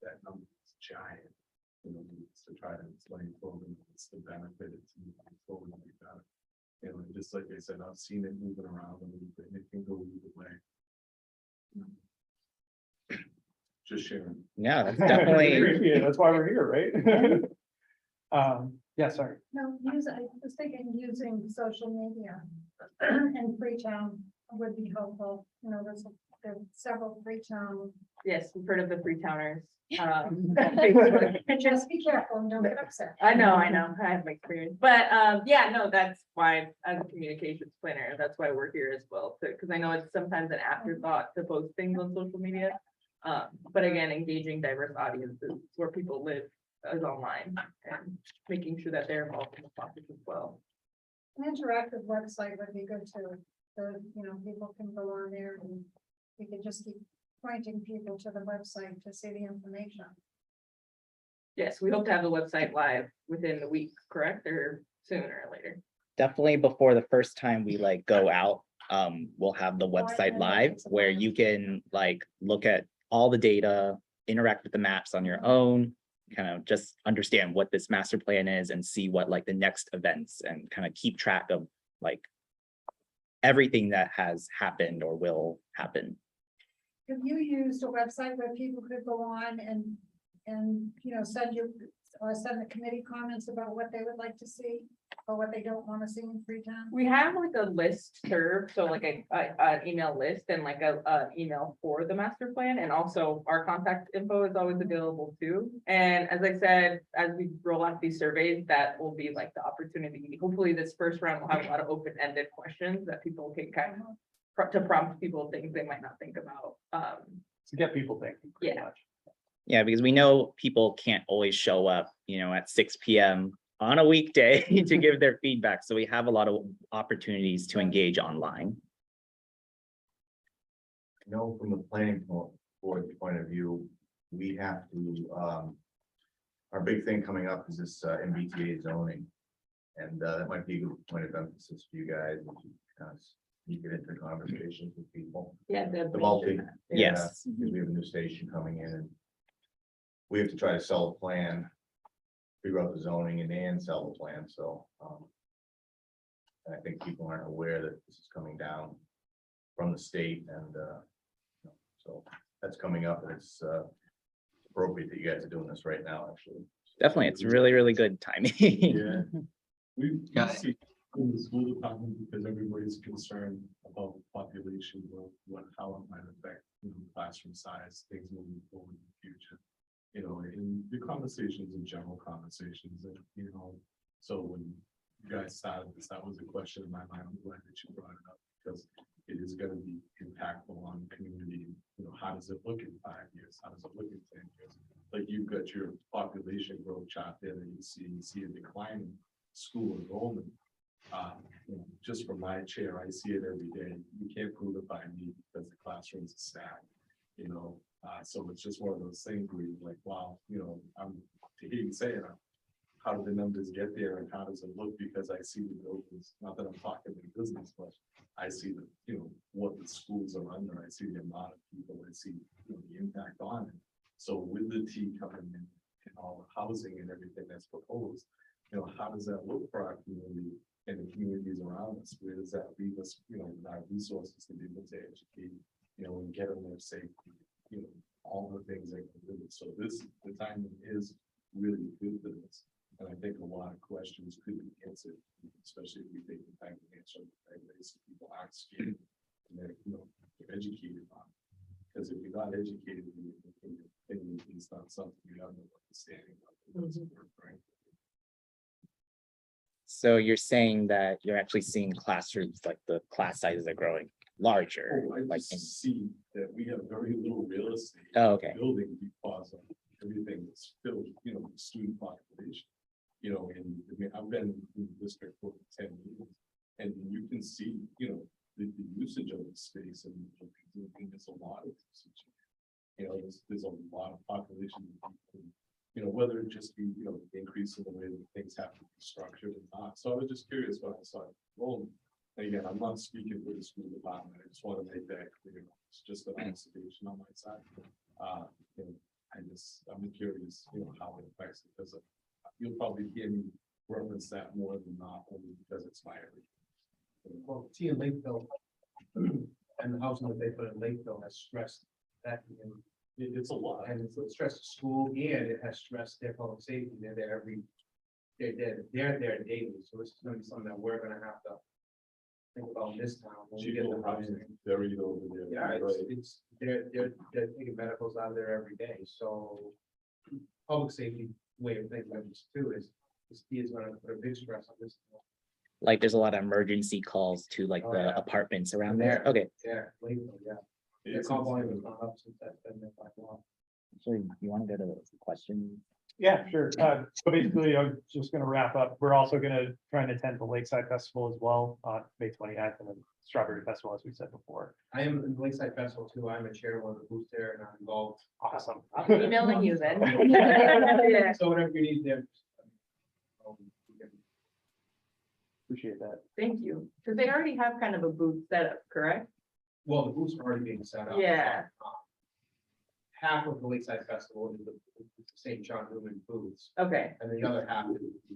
That number is giant. You know, it's to try to explain to them what's the benefit, it's totally like that. You know, just like I said, I've seen it moving around a little bit, and it can go either way. Just sharing. Yeah, that's definitely, Yeah, that's why we're here, right? Yeah, sorry. No, I was thinking using social media and Freetown would be helpful. You know, there's several Freetown. Yes, we've heard of the Freetowners. Just be careful and don't get upset. I know, I have my experience, but yeah, no, that's why, as a communications planner, that's why we're here as well, because I know it's sometimes an afterthought to post things on social media. But again, engaging diverse audiences where people live is online and making sure that they're involved in the process as well. An interactive website would be good too. So, you know, people can go on there and we can just keep pointing people to the website to see the information. Yes, we hope to have the website live within the week, correct, or sooner or later? definitely before the first time we like go out, we'll have the website live where you can like look at all the data, interact with the maps on your own, kind of just understand what this master plan is and see what like the next events and kind of keep track of like everything that has happened or will happen. Have you used a website where people could go on and, you know, send the committee comments about what they would like to see or what they don't want to see in Freetown? We have like a list served, so like an email list and like a email for the master plan, and also our contact info is always available too. And as I said, as we roll out these surveys, that will be like the opportunity. Hopefully this first round will have a lot of open-ended questions that people can kind of to prompt people things they might not think about. To get people thinking. pretty Yeah. much. Yeah, because we know people can't always show up, you know, at 6 p.m. on a weekday to give their feedback. So we have a lot of opportunities to engage online. I know from the planning board's point of view, we have to, our big thing coming up is this MBTA zoning. And that might be a good point of emphasis for you guys, because you get into conversations with people. Yeah, The multi, Yes. because we have a new station coming in and we have to try to sell a plan, figure out the zoning and sell the plan, so. And I think people aren't aware that this is coming down from the state and, so that's coming up and it's appropriate that you guys are doing this right now, actually. Definitely, it's really, really good timing. Yeah. We Got it. see in the school department because everybody's concerned about population growth, how it might affect, classroom size, things moving forward in the future. You know, in the conversations and general conversations that, so when you guys started this, that was a question in my mind. I'm glad that you brought it up because it is gonna be impactful on the community. How does it look in 5 years? How does it look in 10 years? Like you've got your population growth chart there that you see a decline in school enrollment. Just from my chair, I see it every day. You can't prove it by me because the classrooms are stacked, so it's just one of those things where you're like, wow, I'm to hear you say it, how do the numbers get there and how does it look? Because I see the buildings, not that I'm talking in business, but I see what the schools are under. I see the amount of people, I see the impact on it. So with the T coming in and all the housing and everything that's proposed, how does that look for our community and the communities around us? Where does that leave us, with our resources to be able to educate, and get them there safely, all the things that can do it. So the timing is really good for this. And I think a lot of questions could be answered, especially if we take the time to answer the right ways so people aren't scared and they're, they're educated on it. Because if you're not educated, it's not something you have no understanding of. It doesn't work, right? So you're saying that you're actually seeing classrooms, like the class sizes are growing larger, Oh, I like. just see that we have very little real estate. Oh, okay. Building because of everything that's filled, with student population. And I mean, I've been in the district for 10 years, and you can see, the usage of the space and there's a lot of usage. There's a lot of population. Whether it just be, increase in the way that things have to be structured or not. So I was just curious when I saw it rolling. And again, I'm not speaking for the school department. I just want to make that clear. It's just an observation on my side. I'm curious, you know, how it affects it, because you'll probably hear me reference that more than not, only because it's my area. Well, T in Lakeville. And the housing that they put in Lakeville has stressed that, and It's a lot. it's stressed the school, and it has stressed their public safety. They're there they're there daily, so this is gonna be something that we're gonna have to think about in this town. When we get the housing. Buried over there. Yeah, it's, they're taking medicals out of there every day, so. Public safety way of thinking of this too is gonna put a big stress on this. Like there's a lot of emergency calls to like Oh, the yeah. apartments around there. Okay, Yeah, Lakeville, yeah. The It's- call volume has gone up since that's been there by a while. so you want to go to the question? Yeah, sure. So basically, I'm just gonna wrap up. We're also gonna try and attend the Lakeside Festival as well on May 29th and then Strawberry Festival, as we said before. I am in Lakeside Festival too. I'm a chair of one of the booths there and I'm involved. Awesome. I'll be emailing you then. Yeah. So whatever you need there. We can- Appreciate that. Thank you, because they already have kind of a booth set up, correct? Well, the booths are already being set up. Yeah. Half of the Lakeside Festival is the St. John Newman booths, Okay, and the other half is the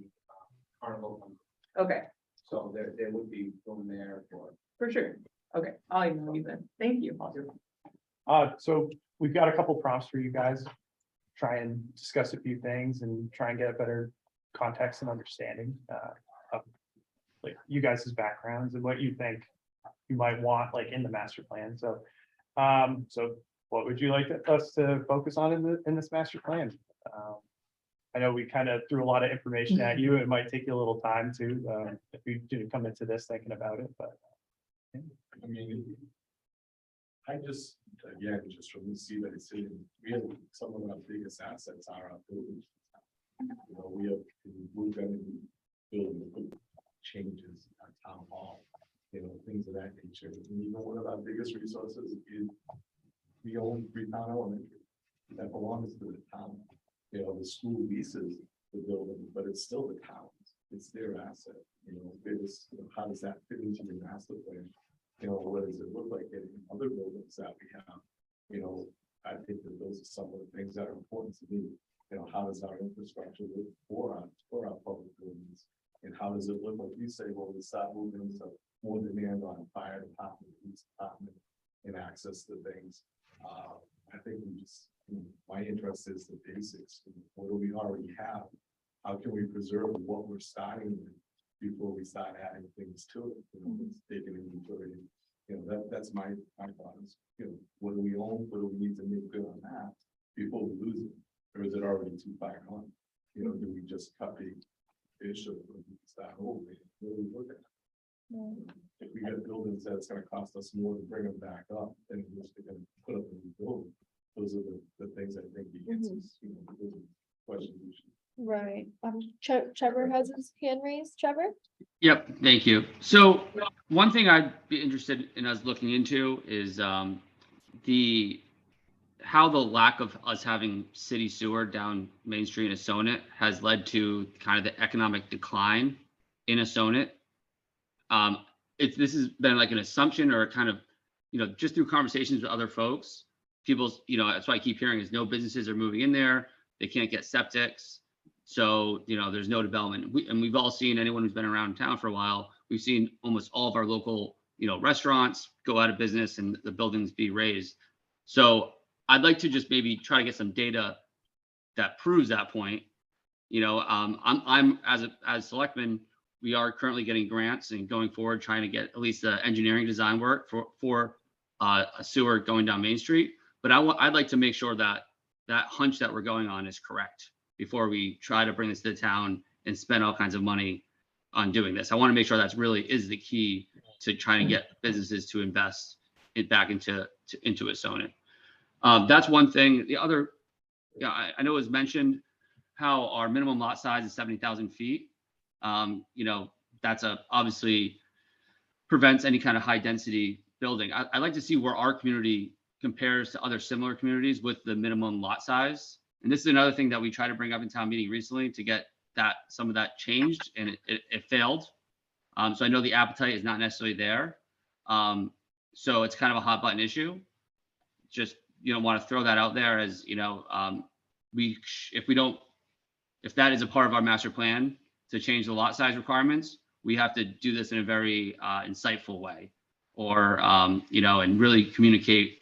carnival. okay, So there would be room there for sure. Okay, I'll email you then. Thank you. So we've got a couple prompts for you guys. Try and discuss a few things and try and get a better context and understanding of like you guys' backgrounds and what you think you might want like in the master plan. So what would you like us to focus on in this master plan? I know we kind of threw a lot of information at you. It might take you a little time to if you didn't come into this thinking about it, but I mean, I just, again, just from the seat that it's in, we have some of our biggest assets are our buildings. You know, we're gonna be building changes at town hall, you know, things of that nature. And even one of our biggest resources is we own Freetown Elementary. That belongs to the town. You know, the school leases the building, but it's still the town's. It's their asset, you know, how does that fit into your master plan? You know, what does it look like in other buildings that we have? You know, I think that those are some of the things that are important to me. You know, how does our infrastructure look for our public buildings? And how does it look, like you say, well, we start moving into more demand on fire department, police department, and access to things. I think we just, my interest is the basics. What do we already have? How can we preserve what we're starting with before we start adding things to it? You know, let's take an inventory. You know, that's my thought is, you know, what do we own? What do we need to make good on that before we lose it? Or is it already too far gone? You know, do we just cut the fish or start over? What do we look at? If we get buildings that it's gonna cost us more to bring them back up, then we're just gonna put up a new building. Those are the things I think the answers, you know, those are questions we should. Right. Trevor has his hand raised. Trevor? Yep, thank you. So one thing I'd be interested in us looking into is how the lack of us having city sewer down Main Street in Assonet has led to kind of the economic decline in Assonet. This has been like an assumption or kind of, you know, just through conversations with other folks, people's, you know, that's why I keep hearing is no businesses are moving in there. They can't get septics. So, you know, there's no development. We've all seen, anyone who's been around town for a while, we've seen almost all of our local, you know, restaurants go out of business and the buildings be razed. So I'd like to just maybe try to get some data that proves that point. You know, I'm as selectman, we are currently getting grants and going forward, trying to get at least the engineering design work for a sewer going down Main Street. But I'd like to make sure that that hunch that we're going on is correct before we try to bring this to the town and spend all kinds of money on doing this. I want to make sure that's really is the key to trying to get businesses to invest it back into Assonet. That's one thing. The other, yeah, I know it was mentioned how our minimum lot size is 70,000 feet. You know, that's obviously prevents any kind of high density building. I'd like to see where our community compares to other similar communities with the minimum lot size. And this is another thing that we tried to bring up in town meeting recently to get some of that changed, and it failed. So I know the appetite is not necessarily there. So it's kind of a hot button issue. Just want to throw that out there as, if that is a part of our master plan to change the lot size requirements, we have to do this in a very insightful way. Or, and really communicate,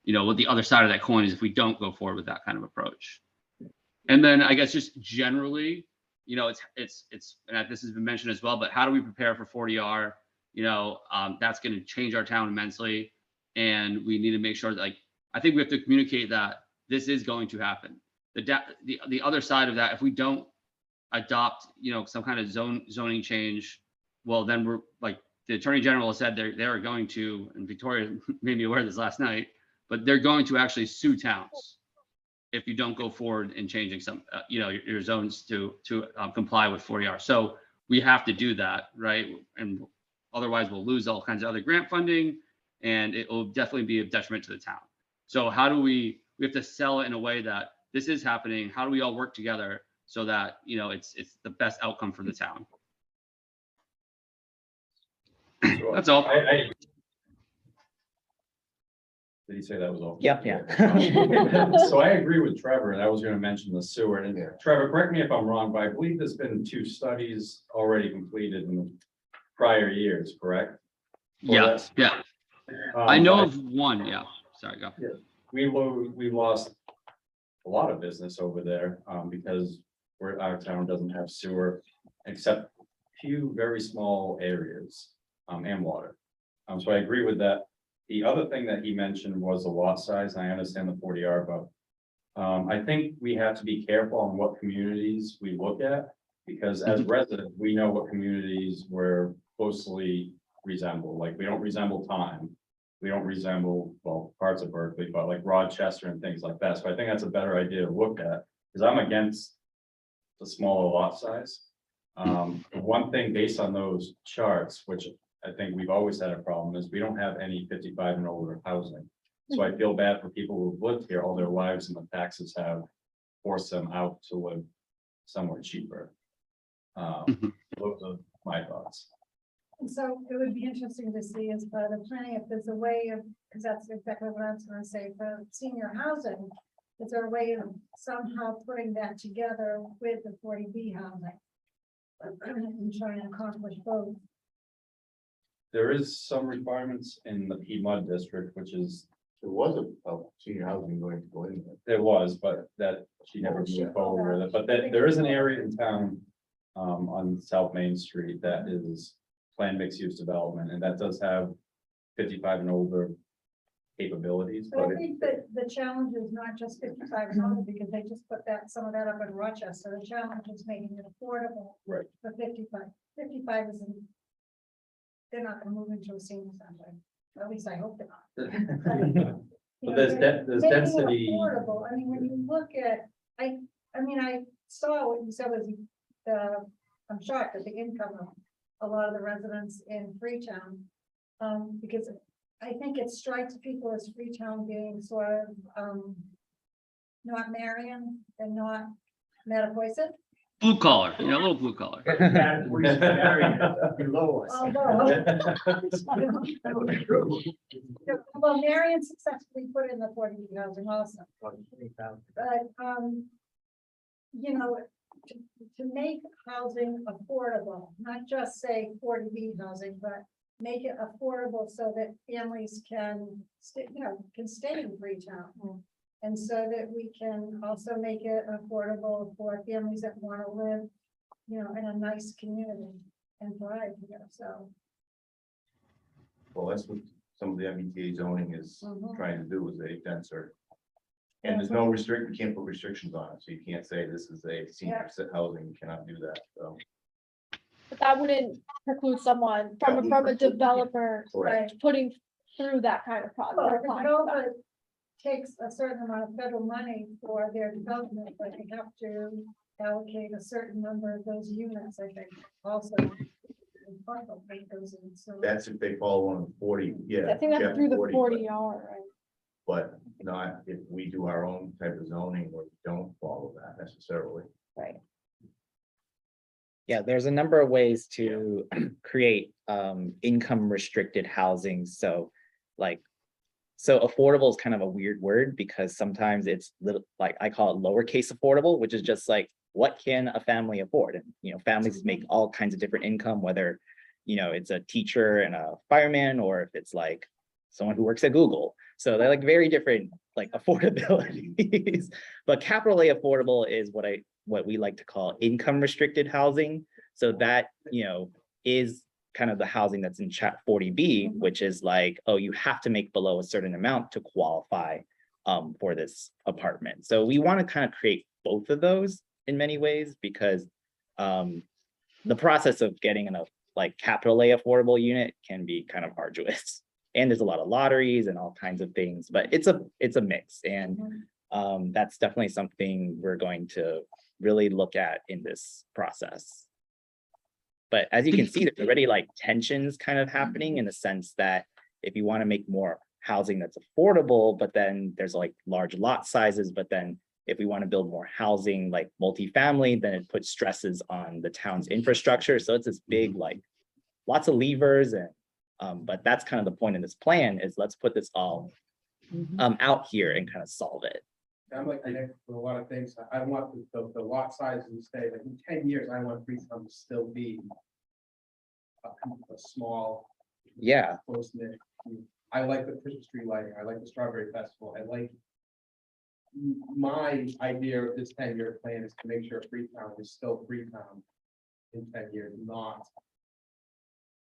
what the other side of that coin is if we don't go forward with that kind of approach. And then I guess just generally, it's, and this has been mentioned as well, but how do we prepare for 40R? That's going to change our town immensely. And we need to make sure that, I think we have to communicate that this is going to happen. The other side of that, if we don't adopt, some kind of zoning change, well, then we're the Attorney General has said they are going to, and Victoria made me aware of this last night, but they're going to actually sue towns if you don't go forward in changing some, your zones to comply with 40R. So we have to do that, right? And otherwise we'll lose all kinds of other grant funding, and it will definitely be a detriment to the town. So how do we have to sell it in a way that this is happening? How do we all work together so that, it's the best outcome for the town? So That's all. Did he say that was all? Yeah. So I agree with Trevor, and I was gonna mention the sewer, and Trevor, correct me if I'm wrong, but I believe there's been 2 studies already completed in the prior years, correct? Yeah. I know of one. Yeah. Sorry, go. We lost a lot of business over there, because our town doesn't have sewer except a few very small areas, and water. So I agree with that. The other thing that he mentioned was the lot size, and I understand the 40R, but I think we have to be careful on what communities we look at, because as residents, we know what communities we're closely resemble. Like, we don't resemble Time. We don't resemble, well, parts of Berkeley, but like Rochester and things like that. So I think that's a better idea to look at, because I'm against the smaller lot size. One thing based on those charts, which I think we've always had a problem, is we don't have any 55 and older housing. So I feel bad for people who've lived here all their lives, and the taxes have forced them out to live somewhere cheaper. Those are my thoughts. And so it would be interesting to see as part of the planning, if there's a way of, because that's exactly what I was gonna say, for senior housing, is there a way of somehow putting that together with the 40B housing? And trying to accomplish both. There is some requirements in the PMUD district, which is, There was a senior housing going to go in there. there was, but that she never moved forward with it. But there is an area in town on South Main Street that is planned mixed use development, and that does have 55 and older capabilities, But but I think that the challenge is not just 55 and older, because they just put some of that up in Rochester. The challenge is making it affordable. Right. For 55. 55 isn't, they're not gonna move into a senior center. At least I hope they're not. But there's Making it density. affordable. I mean, when you look at, I saw what you said was I'm shocked at the income of a lot of the residents in Freetown. Because I think it strikes people as Freetown being sort of, not Marion and not Mattapoisett. Blue collar, a little blue collar. Below us. Well, Marion successfully put in the 40B housing also. But, to make housing affordable, not just say 40B housing, but make it affordable so that families can stay, can stay in Freetown. And so that we can also make it affordable for families that want to live, in a nice community and thrive here, so. Well, that's what some of the MBTA zoning is trying to do, is a denser. And there's no restrict, you can't put restrictions on it, so you can't say this is a senior housing, you cannot do that, so. But that wouldn't preclude someone from a developer Correct. putting through that kind of Well, process. if the developer takes a certain amount of federal money for their development, but they have to allocate a certain number of those units, I think, also. That's if they follow one of the 40, yeah. I think that's chapter through the 40, 40R, right? But not if we do our own type of zoning where we don't follow that necessarily. Right. Yeah, there's a number of ways to create income restricted housing. So like So affordable is kind of a weird word because sometimes it's little, like I call it lowercase affordable, which is just like, what can a family afford? And, you know, families make all kinds of different income, whether, you know, it's a teacher and a fireman, or if it's like someone who works at Google. So they're like very different, like affordabilities. But capital A affordable is what we like to call income restricted housing. So that, you know, is kind of the housing that's in chat 40B, which is like, oh, you have to make below a certain amount to qualify for this apartment. So we want to kind of create both of those in many ways, because the process of getting enough like capital A affordable unit can be kind of arduous. And there's a lot of lotteries and all kinds of things, but it's a mix. And that's definitely something we're going to really look at in this process. But as you can see, there's already like tensions kind of happening in the sense that if you want to make more housing that's affordable, but then there's like large lot sizes, but then if we want to build more housing like multifamily, then it puts stresses on the town's infrastructure. So it's this big, like lots of levers, and but that's kind of the point of this plan is let's put this all out here and kind of solve it. I'm like, Nick, for a lot of things, I want the lot size to stay, like in 10 years, I want Freetown to still be a small. Yeah. Close knit. I like the Christmas tree lighting, I like the Strawberry Festival, I like. My idea of this 10-year plan is to make sure Freetown is still Freetown in 10 years, not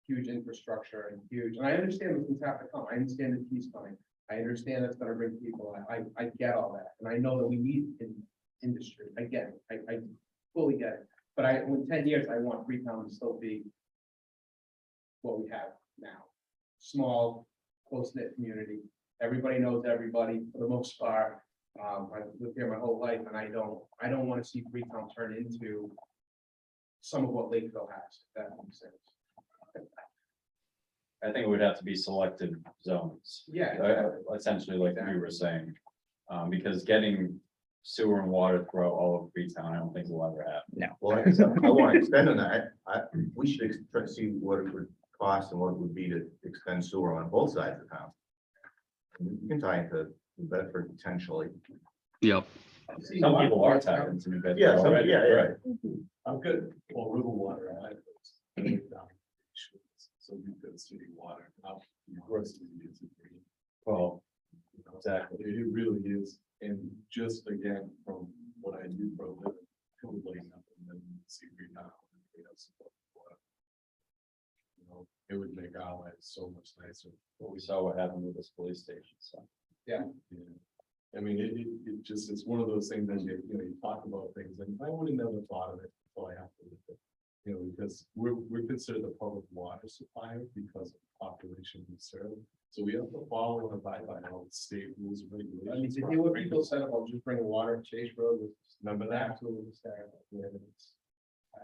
huge infrastructure and huge, and I understand that things have to come, I understand the peace coming. I understand it's gonna bring people, I get all that, and I know that we need in industry, I get it, I fully get it. But in 10 years, I want Freetown to still be what we have now. Small, close-knit community, everybody knows everybody for the most part. I've lived here my whole life, and I don't wanna see Freetown turn into some of what Lakeville has, if that makes sense. I think it would have to be selected zones. Yeah. Essentially, like you were saying, because getting sewer and water throughout all of Freetown, I don't think will ever happen. Well, like I said, I want to extend on that. We should try to see what it would cost and what it would be to extend sewer on both sides of town. You can tie into New Bedford potentially. Yep. Some people are tied into New Bedford. Yeah, already, yeah. right. I'm good. Well, river water, I. So we've got city water. Now, of course, it's green. Well, You know, exactly. It really is. And just again, from what I do for a living, cooling up and then see green now. You know, it would make our lives so much nicer. But we saw what happened with this police station, so. Yeah. I mean, it just, it's one of those things that you know, you talk about things and I would have never thought of it until I have to live it. You know, because we're considered a public water supplier because of the population we serve. So we have to follow and abide by all the state rules and regulations. I mean, to hear what people said about just bringing water to Chase Road was Remember that? absolutely hysterical. Yeah,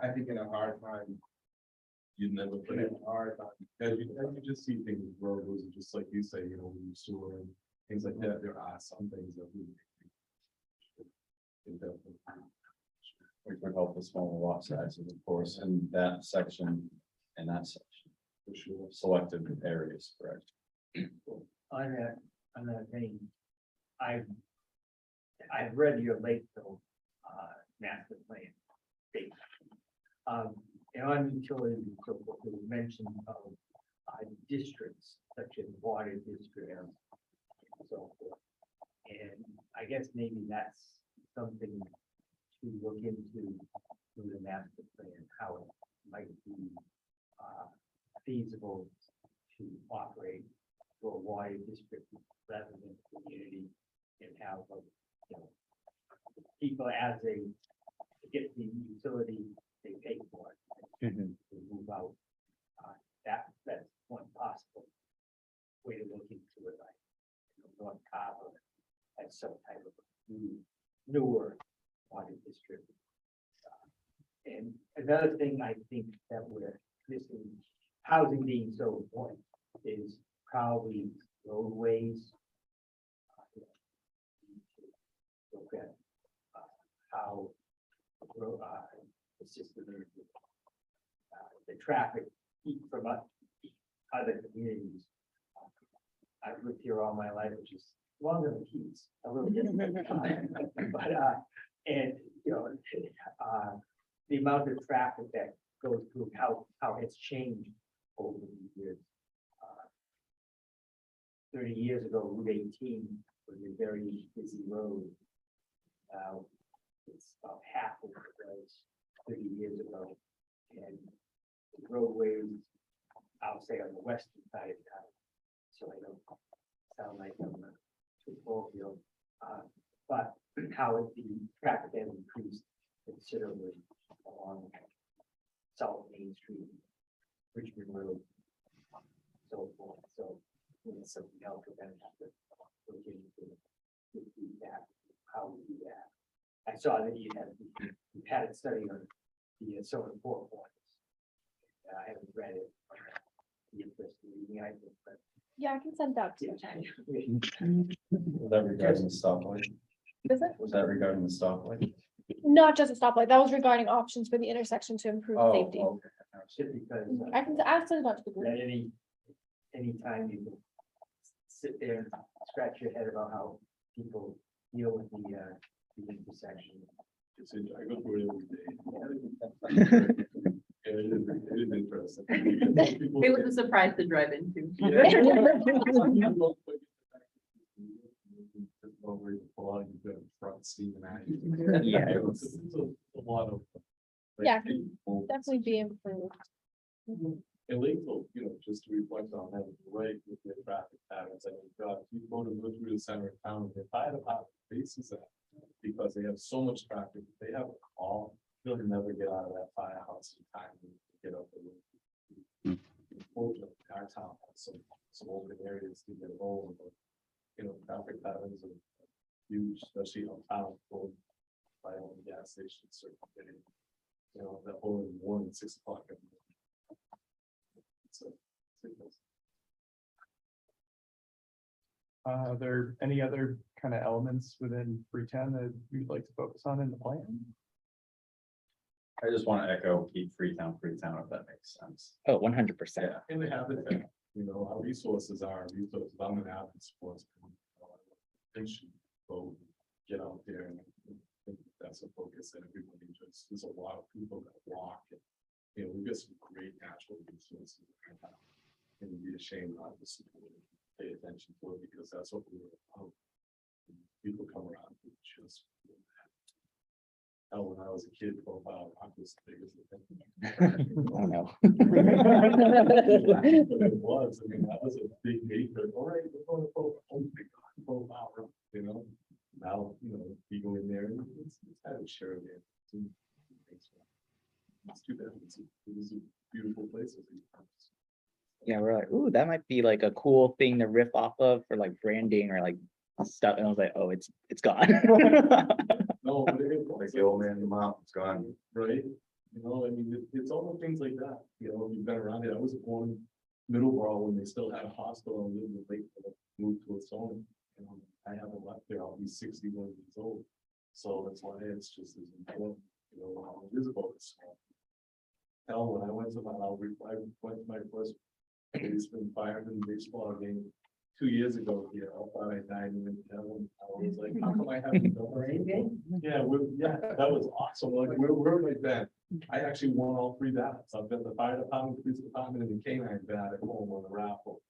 I think in a hard time, You'd never put in it. a hard time. As you just see things, roads, and just like you say, you know, when you sewer and things like that, there are some things that we. Which would help with smaller lot sizes, of course, in that section and that section. For sure. Selected areas, correct? On that vein, I've read your Lakeville, master plan. And on utilities, and so forth, there was mention of, districts such as water district and so forth. And I guess maybe that's something to look into through the master plan, how it might be, feasible to operate for a water district rather than community and have, you know, people as they get the utility, they pay for it. To move out. That's one possible way to look into it, like, you know, North Carver has some type of newer water district. And another thing I think that we're missing, housing being so important, is probably roadways. Look at how the system is, the traffic from other communities. I've lived here all my life, which is longer than Keys, a little bit. But, and, you know, the amount of traffic that goes through, how it's changed over the years. 30 years ago, Route 18 was a very busy road. Now, it's about half of what it was 30 years ago. And the roadways, I'll say on the western side of town, so I don't sound like I'm a football field. But how the traffic has increased considerably along South Main Street, Richmond Road, so forth. So it's something else we're gonna have to look into that, how we do that. I saw that you had a study on the Silver Four Points. I haven't read it. The interest in reading, I think, but Yeah, I can send that to you. Was that regarding the stoplight? Is it? Was that regarding the stoplight? Not just a stoplight, that was regarding options for the intersection to improve Oh, safety. okay. just because I'll send that to the group. that anytime you can sit there and scratch your head about how people deal with the intersection. I go through it every day. Yeah, it is interesting. It was a surprise to drive into. Front seat and Yeah. It's a lot of. like, Yeah, people- Definitely be improved. And Lakeville, you know, just to reflect on that, right, with their traffic patterns, I mean, God, if you go through the center of town, the fire department faces that. Because they have so much traffic, they have a call, they'll never get out of that firehouse in time to get up the road. Unfortunately, our town has some open areas to get home, but, you know, traffic patterns are huge, especially on town, going by on the gas station, certain days. You know, that whole in the morning, 6 o'clock. So, Are there any other kind of elements within Freetown that you'd like to focus on in the plan? I just want to echo, keep Freetown, if that makes sense. Oh, 100%. Yeah. in the habitat, you know, our resources are resources, I'm an avid sports. They should go get out there and I think that's a focus that everybody just, there's a lot of people that walk. And, you know, we've got some great natural resources. And we'd be ashamed not to support it, pay attention to it, because that's what we're about. People come around who just. Hell, when I was a kid, profile rock was the biggest thing. Oh, no. It was, I mean, that was a big neighborhood, all right, we're going to profile rock, you know? Now, you know, you go in there and it's kind of sure there. It's too bad, it's a beautiful places. Yeah, we're like, ooh, that might be like a cool thing to riff off of for like branding or like stuff. And I was like, oh, it's gone. No, but it is Like the old man in the mountain's gone. right? You know, I mean, it's all the things like that, you know, you've been around it, I was born in Middleborough when they still had a hospital and lived in Lakeville, moved to its own. You know, I haven't left there, I'll be 61 years old, so that's why it's just as important, you know, it is about this. Hell, when I went to my first baseball fireman baseball game 2 years ago here, I thought I died in heaven. I was like, how come I haven't done that? Yeah, that was awesome. Like, we're like that. I actually won all 3 battles. I've been the fire department, police department, and the canine bat at home on the raffle.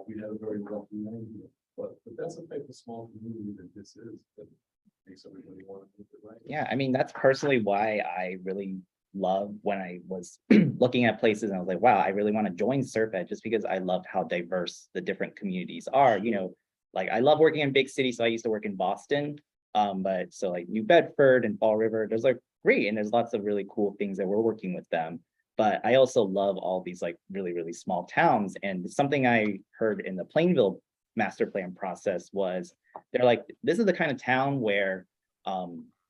We had a very rough night here, but that's the type of small community that this is, that makes everybody want to do it right. Yeah, I mean, that's personally why I really love when I was looking at places and I was like, wow, I really want to join Serpent just because I loved how diverse the different communities are. You know, like I love working in big cities, so I used to work in Boston. But so like New Bedford and Fall River, there's like great, and there's lots of really cool things that we're working with them. But I also love all these like really, really small towns. And something I heard in the Plainville master plan process was they're like, this is the kind of town where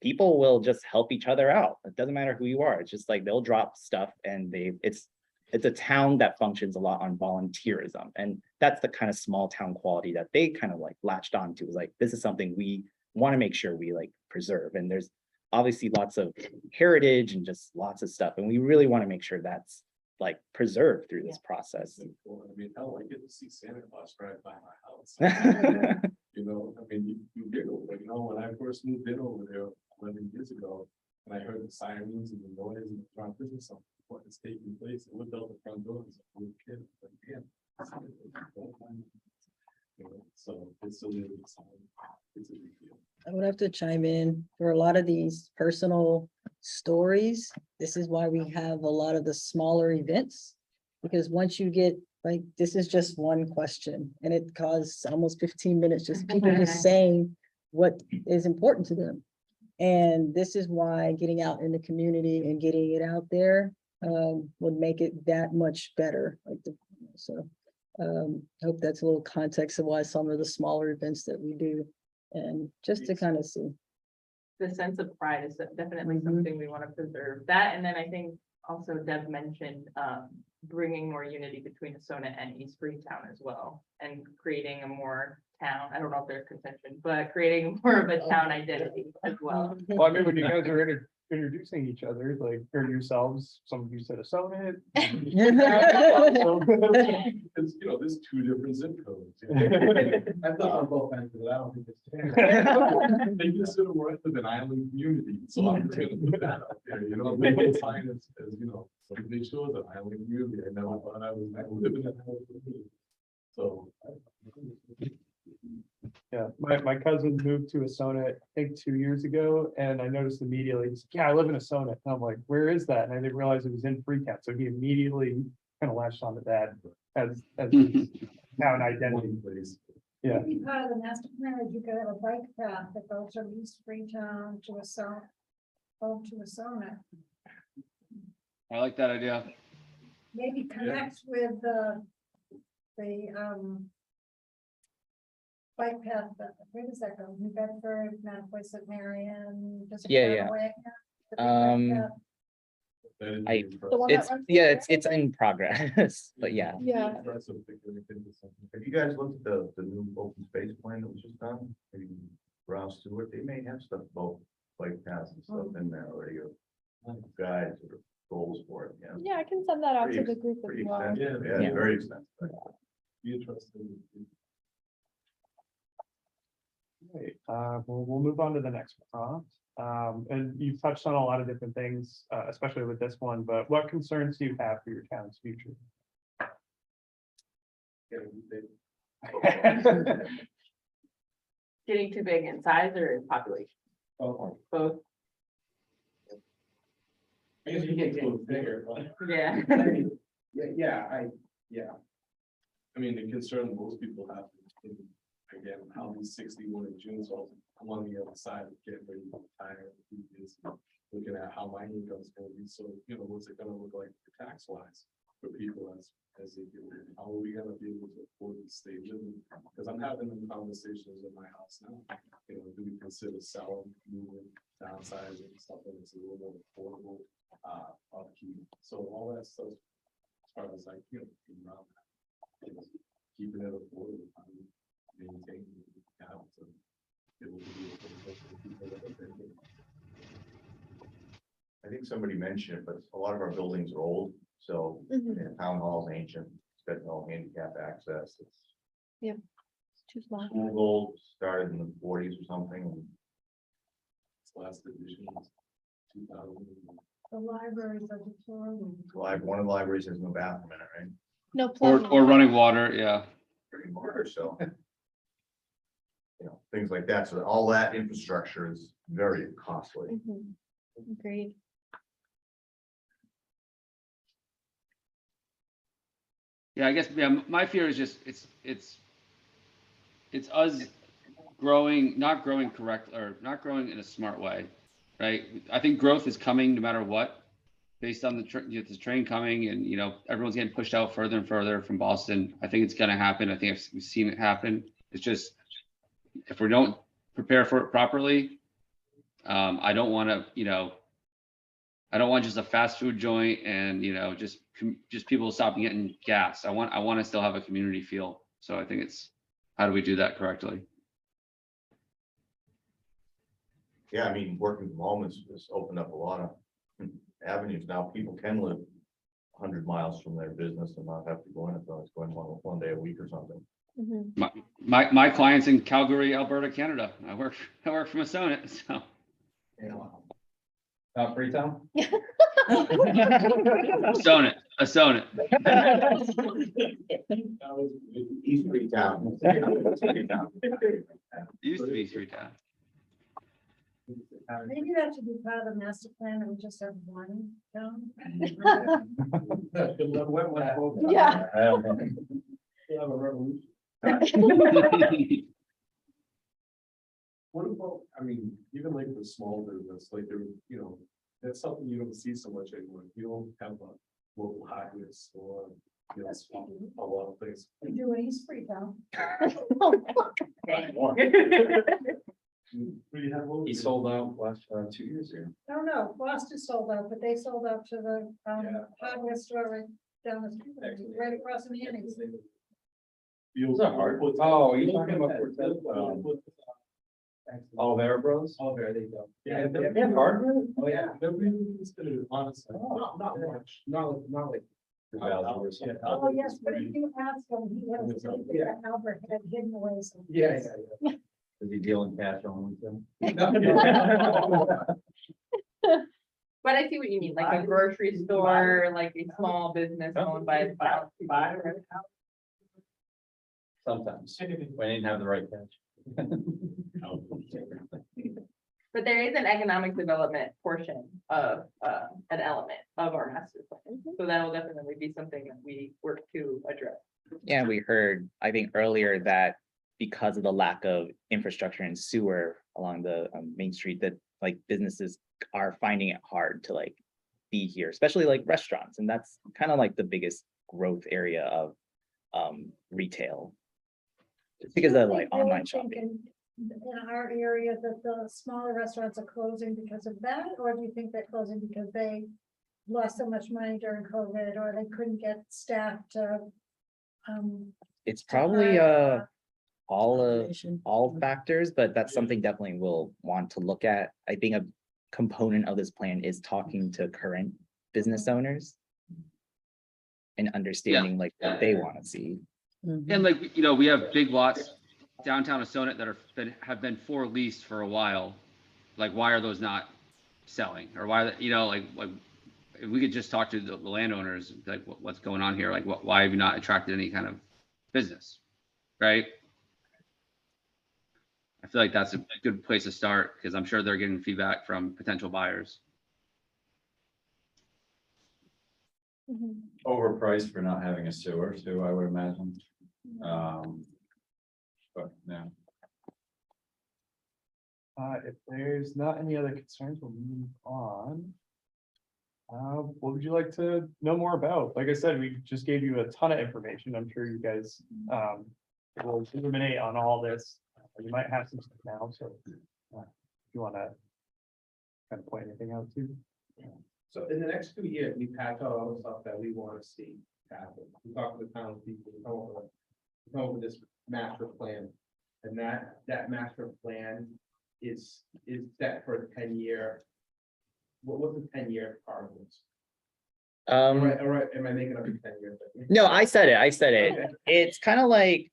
people will just help each other out. It doesn't matter who you are. It's just like they'll drop stuff and it's a town that functions a lot on volunteerism. And that's the kind of small town quality that they kind of like latched onto, is like, this is something we want to make sure we like preserve. And there's obviously lots of heritage and just lots of stuff. And we really want to make sure that's like preserve through this process. Well, I mean, hell, I get to see Santa Claus drive by my house. You know, I mean, you giggle, but you know, when I first moved in over there 11 years ago, and I heard the sirens and the noise in the front, this is something what is taking place. I looked out the front door as a little kid, like, damn. You know, so it's a little it's a big deal. I would have to chime in for a lot of these personal stories. This is why we have a lot of the smaller events. Because once you get, like, this is just one question and it caused almost 15 minutes, just people just saying what is important to them. And this is why getting out in the community and getting it out there would make it that much better. I hope that's a little context of why some of the smaller events that we do. And just to kind of see. The sense of pride is definitely Mhm. something we want to preserve. That, and then I think also Deb mentioned, bringing more unity between Asona and East Freetown as well, and creating a more town, I don't know if there's contention, but creating more of a town identity as well. Well, I mean, when you guys are introducing each other, like, or yourselves, some of you said Asona. Because, you know, there's two different zip codes. You know? I thought on both ends, but I don't think it's fair. They consider we're an island community, so I'm just gonna put that out there, you know, they don't sign as, you know, somebody shows an island community, I never thought I lived in an island community. So. Yeah, my cousin moved to Asona, I think 2 years ago, and I noticed immediately, he's like, yeah, I live in Asona. And I'm like, where is that? And I didn't realize it was in Freetown. So he immediately kind of latched onto that as his town identity. Yeah. Maybe part of the master plan is you could have a bike path that goes from East Freetown to Asona. Go to Asona, I like that idea. maybe connects with the bike path, where does that go? New Bedford, Mount St. Marion? does it go Yeah, that yeah. way? The big bike path? I- The one that It's, runs yeah, through it's in progress, but yeah. Yeah. Have you guys looked at the new open space plan that was just done? Maybe Rouse Stewart, they may have stuff about bike paths and stuff in there already, or guides or goals for it, yeah. Yeah, I can send that out to Pretty the group as Pretty well. extensive, Yeah. yeah, very extensive. Be interesting. Right, we'll move on to the next prompt. And you've touched on a lot of different things, especially with this one, but what concerns do you have for your town's future? Getting too big in size or in population, Oh, both, I guess you get bigger, but. yeah. Yeah. I mean, the concern most people have, is, again, how these 61 in June, so I'm on the other side of getting ready to retire. Is looking at how my income's gonna be, so, you know, what's it gonna look like tax wise for people as they get older? How are we gonna be able to afford to stay living? Because I'm having them conversations in my house now, you know, do we consider selling, moving, downsizing, something that's a little more affordable, upkeep, so all that stuff, as far as like, you know, being around that. Keeping it affordable, maintaining the house. I think somebody mentioned it, but a lot of our buildings are old, so Mhm. the town hall's ancient, it's got no handicap access, it's Too small. school old, started in the 40s or something. It's last edition, 2000. The libraries are deplorable. One of the libraries has no bathroom in it, right? No Or plumbing. running water, yeah. Pretty much, so. You know, things like that, so all that infrastructure is very costly. Mhm. Agreed. Yeah, I guess, yeah, my fear is just, it's us growing, not growing correct, or not growing in a smart way, right? I think growth is coming no matter what, based on the train coming and, you know, everyone's getting pushed out further and further from Boston. I think it's gonna happen. I think we've seen it happen. It's just, if we don't prepare for it properly, I don't wanna, you know, I don't want just a fast food joint and, you know, just people stopping getting gas. I want to still have a community feel. So I think it's, how do we do that correctly? Yeah, I mean, working from home has opened up a lot of avenues now. People can live 100 miles from their business and not have to go in if I was going one day a week or something. Mhm. My client's in Calgary, Alberta, Canada. I work from a Sonnet, so. Freetown? A Sonnet. East Freetown. Used to be Freetown. Maybe that should be part of the master plan and we just have one town. Yeah. Have a revolution. What about, I mean, even like the small business, like there, you know, that's something you don't see so much anymore. You don't have a local hardware store, you know, a lot of things. We do in East Freetown. We have one. He sold out last 2 years ago. No, Foster sold out, but they sold out to the Yeah. hardware store right down the street, right across from the Annie's. Feels that hard? Oh, you're talking about Olivera Bros? Oh, there they go. Yeah, Yeah, they have hardware? oh, yeah, they're really good, honestly. Not much, not like. Yeah. Oh, yes, but if you ask him, he has, Yeah. Albert had hidden away some. Yeah. Is he dealing cash only? Tim? But I see what you mean, like a grocery store, like a small business owned by a spouse. Sometimes, when I didn't have the right cash. But there is an economic development portion of, an element of our master plan. So that will definitely be something that we work to address. Yeah, we heard, I think earlier that because of the lack of infrastructure and sewer along the main street, that like businesses are finding it hard to like be here, especially like restaurants. And that's kind of like the biggest growth area of retail. Just because of like online shopping. In our area that the smaller restaurants are closing because of that, or do you think they're closing because they lost so much money during COVID, or they couldn't get staff to? It's probably hire, all factors, but that's something definitely we'll want to look at. I think a component of this plan is talking to current business owners and understanding like what they want to see. And like, you know, we have big lots downtown of Sonnet that have been for lease for a while. Like, why are those not selling? Or why, you know, like if we could just talk to the landowners, like what's going on here? Like, why have you not attracted any kind of business? Right? I feel like that's a good place to start because I'm sure they're getting feedback from potential buyers. Mhm. Overpriced for not having a sewer too, I would imagine. But yeah. If there's not any other concerns, we'll move on. What would you like to know more about? Like I said, we just gave you a ton of information. I'm sure you guys will illuminate on all this. You might have some stuff now, so if you want to kind of point anything out too. So in the next 2 years, we patch out all the stuff that we want to see happen. We talk to the town people, we come up with this master plan. And that master plan is set for a 10-year. What's the 10-year part of this? All right, am I making up a 10-year? No, I said it. Okay. It's kind of like,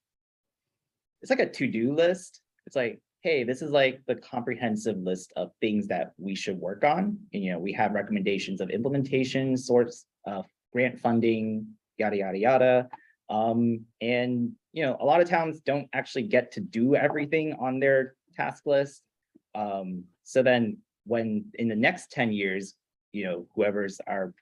it's like a to-do list. It's like, hey, this is like the comprehensive list of things that we should work on. And, you know, we have recommendations of implementation, sorts of grant funding, yada, yada, yada. And, you know, a lot of towns don't actually get to do everything on their task list. So then when in the next 10 years, you know, whoever's our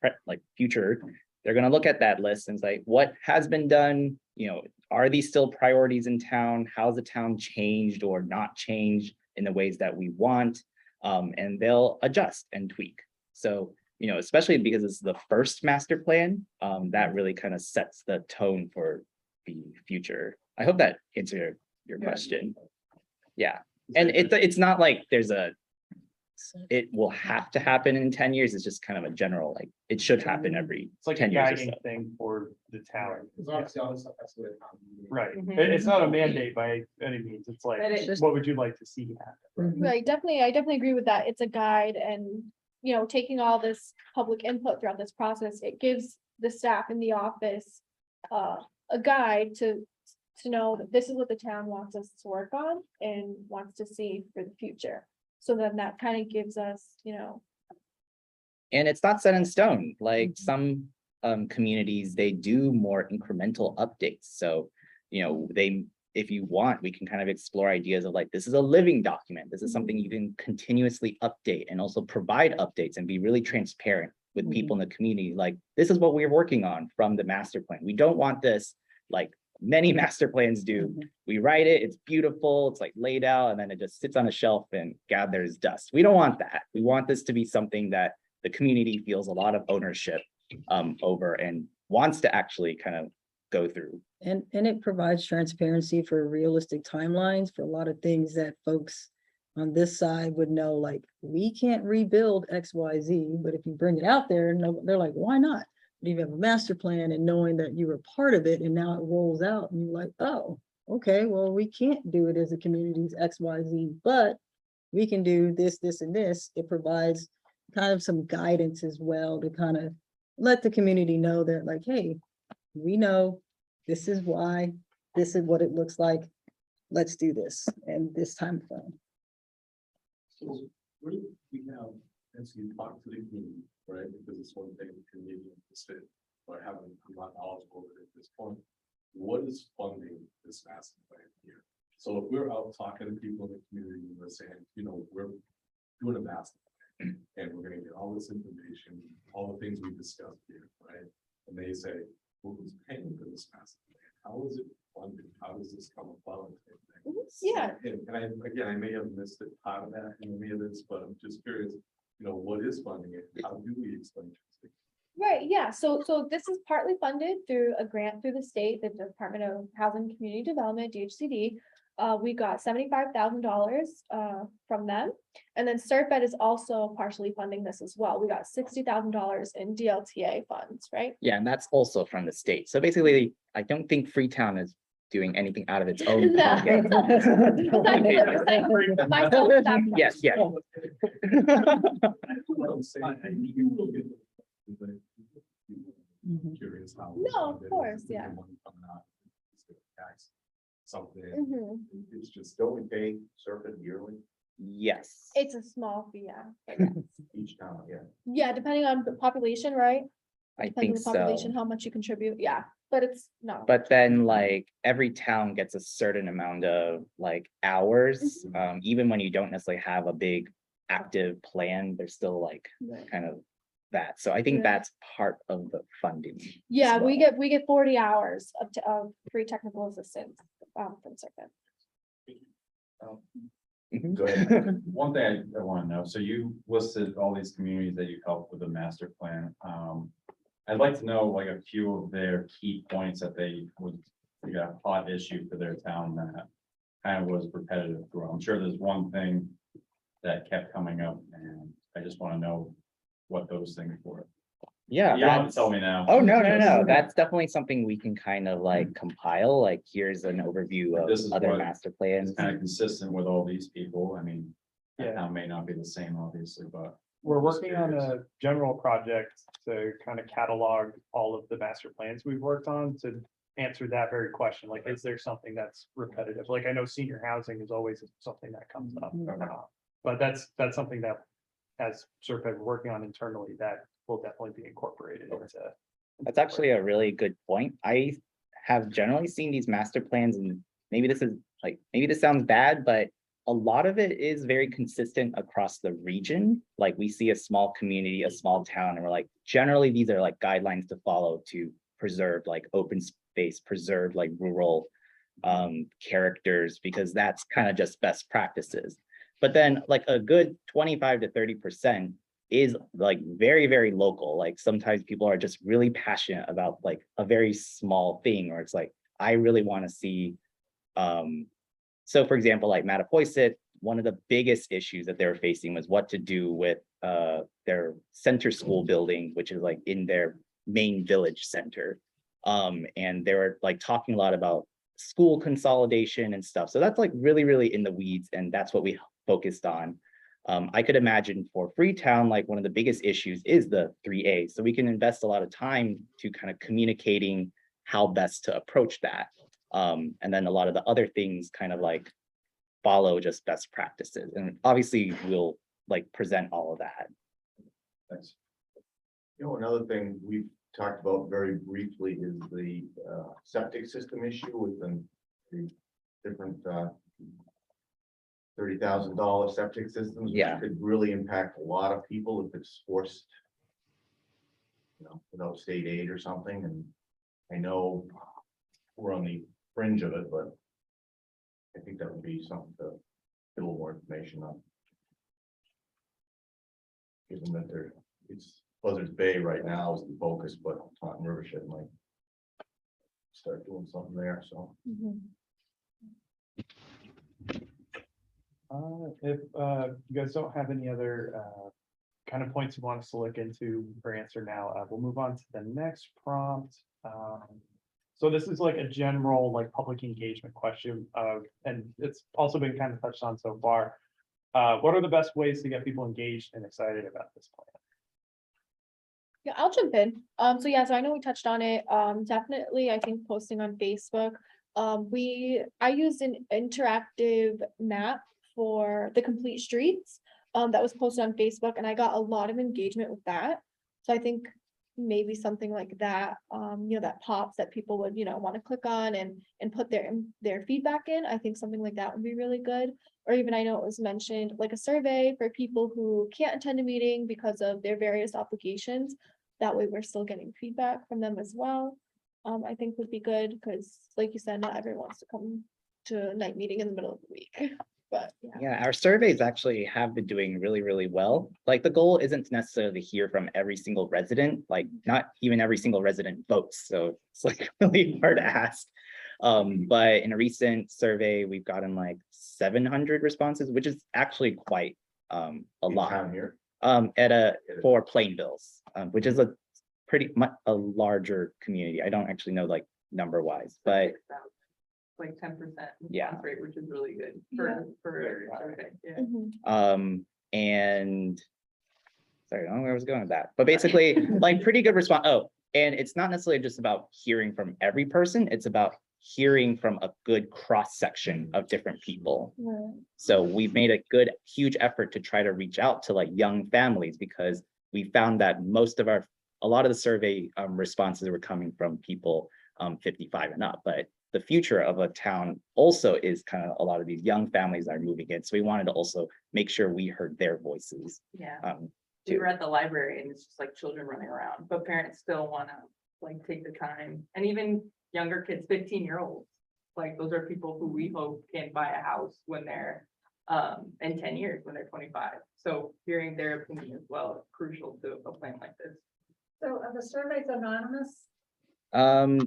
future, they're going to look at that list and it's like, what has been done? You know, are these still priorities in town? How's the town changed or not changed in the ways that we want? And they'll adjust and tweak. So, you know, especially because it's the first master plan, that really kind of sets the tone for the future. I hope that answered your question. Yeah, and it's not like it will have to happen in 10 years. It's just kind of a general, like, it should happen every It's like a 10 years or guiding so. thing for the town. Because obviously all this stuff has to go to town meeting. Right. Mhm. It's not a mandate by any means. It's like, But it- what would you like to see happen? Right, definitely, I definitely agree with that. It's a guide and, you know, taking all this public input throughout this process, it gives the staff in the office a guide to know that this is what the town wants us to work on and wants to see for the future. So then that kind of gives us, you know, And it's not set in stone, like some communities, they do more incremental updates. So, you know, if you want, we can kind of explore ideas of like, this is a living document. This is something you can continuously update and also provide updates and be really transparent with people in the community. Like, this is what we're working on from the master plan. We don't want this like many master plans do. We write it, it's beautiful, it's like laid out, and then it just sits on a shelf and gathers dust. We don't want that. We want this to be something that the community feels a lot of ownership over and wants to actually kind of go through. And it provides transparency for realistic timelines for a lot of things that folks on this side would know, like, we can't rebuild XYZ, but if you bring it out there, no, they're like, why not? But if you have a master plan and knowing that you were part of it and now it rolls out and you're like, oh, okay, well, we can't do it as a community's XYZ, but we can do this, this, and this. It provides kind of some guidance as well to kind of let the community know that, like, hey, we know this is why, this is what it looks like. Let's do this and this time frame. So what do we have, as you talk to the community, right, because it's one thing to maybe interested, or having, I'm not knowledgeable at this point. What is funding this master plan here? So if we're out talking to people in the community, and we're saying, you know, we're doing a master plan, and we're gonna get all this information, all the things we discussed here, right? And they say, well, who's paying for this master plan? How is it funded? How does this come about? yeah. And again, I may have missed it part of that in any of this, but I'm just curious, you know, what is funding it? How do we explain it? Right, yeah, so this is partly funded through a grant through the state, the Department of Housing and Community Development, DHCD. We got $75,000 from them. And then CERTBED is also partially funding this as well. We got $60,000 in DLTA funds, right? Yeah, and that's also from the state. So basically, I don't think Freetown is doing anything out of its own No. pocket. Myself, that's- Yes, yes. Curious how. No, of course, yeah. Something, Mhm. it's just, Don't we pay Serpent yearly Yes. It's a small fee, yeah. But yeah. each town? Yeah. Yeah, depending on the population, right? I Depending think on the population, so. how much you contribute, yeah, but it's no. But then like every town gets a certain amount of like hours. Even when you don't necessarily have a big active plan, there's still like Right. kind of that. So I think Yeah. that's part of the funding. Yeah, as we well. get 40 hours of free technical assistance from CERTBED. Mhm. Go ahead. One thing I want to know, so you listed all these communities that you helped with the master plan. I'd like to know like a few of their key points that they would, you got a hot issue for their town that kind of was repetitive throughout. I'm sure there's one thing that kept coming up and I just want to know what those things were. Yeah. You don't have to that's- tell me now. Oh, no. That's definitely something we can kind of like compile, like here's an overview This of is other what master It's plans. kind of consistent with all these people. I mean, that Yeah. town may not be the same, obviously, but. We're just working on curious. a general project to kind of catalog all of the master plans we've worked on to answer that very question, like, is there something that's repetitive? Like, I know senior housing is always something that comes up. But that's something that, as Serpent working on internally, that will definitely be incorporated into. That's actually a really good point. I have generally seen these master plans and maybe this is like, maybe this sounds bad, but a lot of it is very consistent across the region. Like we see a small community, a small town, and we're like, generally, these are like guidelines to follow to preserve like open space, preserve like rural characters, because that's kind of just best practices. But then like a good 25 to 30% is like very, very local. Like sometimes people are just really passionate about like a very small thing, or it's like, I really want to see. So for example, like Mattapoisett, one of the biggest issues that they were facing was what to do with their center school building, which is like in their main village center. And they were like talking a lot about school consolidation and stuff. So that's like really, really in the weeds, and that's what we focused on. I could imagine for Freetown, like one of the biggest issues is the 3A. So we can invest a lot of time to kind of communicating how best to approach that. And then a lot of the other things kind of like follow just best practices. And obviously we'll like present all of that. Thanks. You know, another thing we've talked about very briefly is the septic system issue with the different $30,000 septic systems. Yeah. Which could really impact a lot of people if it's forced, without state aid or something. And I know we're on the fringe of it, but I think that would be something to get a little more information on. Given that it's Buzzards Bay right now is the focus, but Taunton Rivershed might start doing something there, so. If you guys don't have any other kind of points you want us to look into or answer now, we'll move on to the next prompt. So this is like a general like public engagement question and it's also been kind of touched on so far. What are the best ways to get people engaged and excited about this plan? Yeah, I'll jump in. So yeah, so I know we touched on it. Definitely, I think posting on Facebook. I used an interactive map for the complete streets that was posted on Facebook, and I got a lot of engagement with that. So I think maybe something like that, that pops that people would, want to click on and put their feedback in. I think something like that would be really good. Or even I know it was mentioned like a survey for people who can't attend a meeting because of their various obligations. That way we're still getting feedback from them as well. I think would be good because like you said, not everyone wants to come to a night meeting in the middle of the week. But Yeah, our surveys actually have been doing really, really well. Like the goal isn't necessarily to hear from every single resident, like not even every single resident votes. So it's like really hard to ask. But in a recent survey, we've gotten like 700 responses, which is actually quite a lot. Down here. For Plainvilles, which is a pretty much a larger community. I don't actually know like number wise, but Like 10%. Yeah. Rate, which is really good Yeah. for a survey, yeah. and sorry, I don't know where I was going with that, but basically like pretty good response. Oh, and it's not necessarily just about hearing from every person, it's about hearing from a good cross section of different people. So we've made a good, huge effort to try to reach out to like young families because we found that a lot of the survey responses were coming from people 55 and up, but the future of a town also is kind of a lot of these young families that are moving in. So we wanted to also make sure we heard their voices. Yeah. We were at the library and it's just like children running around, but parents still wanna like take the time, and even younger kids, 15-year-olds. Like those are people who we hope can buy a house when they're in 10 years, when they're 25. So hearing their opinion as well is crucial to a plan like this. So are the surveys anonymous?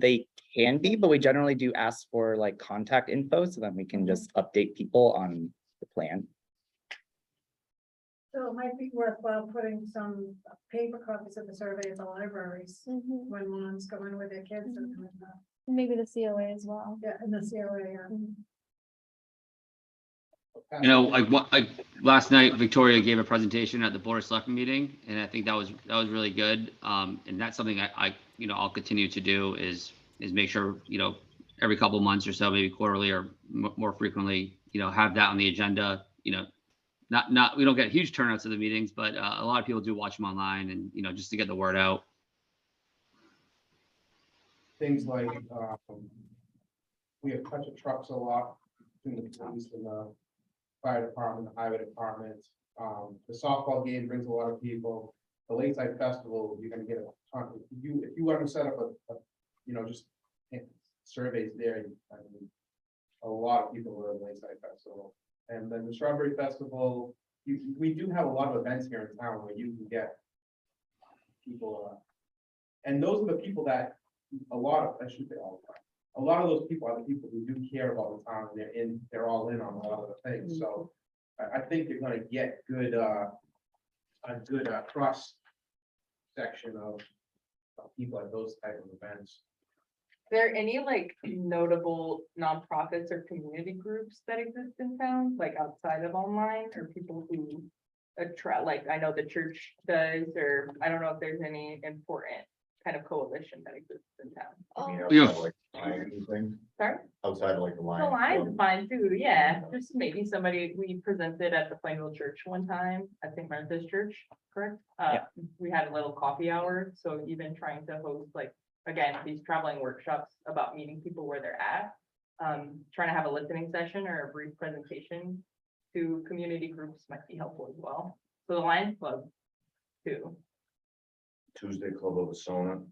They can be, but we generally do ask for like contact info so that we can just update people on the plan. So it might be worthwhile putting some paper copies of the survey at the libraries when moms go in with their kids and maybe the COA as well. yeah, in the COA. Like last night, Victoria gave a presentation at the Board of Selectmen meeting, and I think that was really good. And that's something I'll continue to do is make sure, every couple months or so, maybe quarterly or more frequently, have that on the agenda. We don't get huge turnouts of the meetings, but a lot of people do watch them online and, just to get the word out. Things like, we have touch of trucks a lot between the police and the fire department, the highway department. The softball game brings a lot of people. The Lakeside Festival, you're gonna get a ton. If you want to set up just surveys there, I mean, a lot of people are at the Lakeside Festival. And then the Strawberry Festival, we do have a lot of events here in town where you can get people, and those are the people that a lot of those people are the people who do care about the town, and they're all in on a lot of the things, so I think you're gonna get a good cross section of people at those type of events. There any like notable nonprofits or community groups that exist in town, like outside of online, or people who like, I know the church does, or I don't know if there's any important kind of coalition that exists in town. I mean, Oh, Yeah. outside of, like, Lions and things, Sorry? outside of like the The Lions line's Club. fine too, yeah, just maybe somebody, we presented at the Plainville Church one time, at St. Martha's Church, correct? We had a little coffee hour, so even trying to host like, again, these traveling workshops about meeting people where they're at. Trying to have a listening session or a brief presentation to community groups might be helpful as well. So the Lions Club too, Tuesday Club of Asona.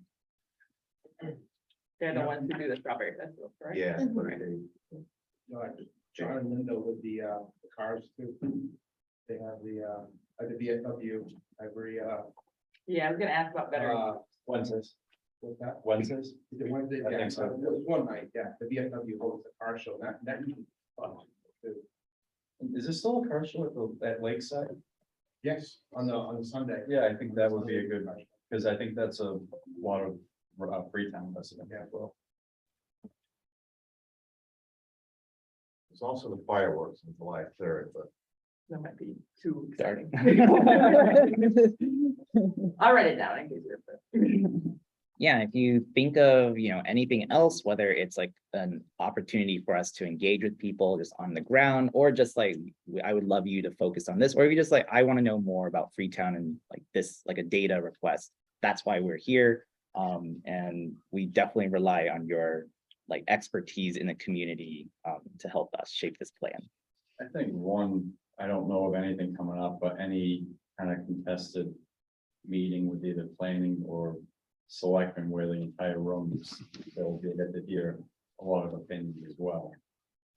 they're the ones who do the Strawberry Festival, correct? Yeah. Mhm. but they- No, John and Linda with the cars too. They have the VFW every, Yeah, I was gonna ask about better. Wednesdays, what's that? Wednesdays. Is it Wednesday? I Yeah, think so. it was one night, yeah, the VFW holds a car show, that usually fun. too. Is there still a car show at Lakeside? Yes, on the Sunday. Yeah, I think that would be a good, because I think that's a lot of Freetown resident. Yeah, well, There's also the fireworks on July 3rd, but That might be too exciting. Mhm. I'll write it down in case you're. Yeah, if you think of, anything else, whether it's like an opportunity for us to engage with people just on the ground, or just like, I would love you to focus on this, or if you just like, I want to know more about Freetown and like this, like a data request. That's why we're here. And we definitely rely on your like expertise in the community to help us shape this plan. I think one, I don't know of anything coming up, but any kind of contested meeting with either planning or selecting where the entire room is, they'll get to hear a lot of opinions as well.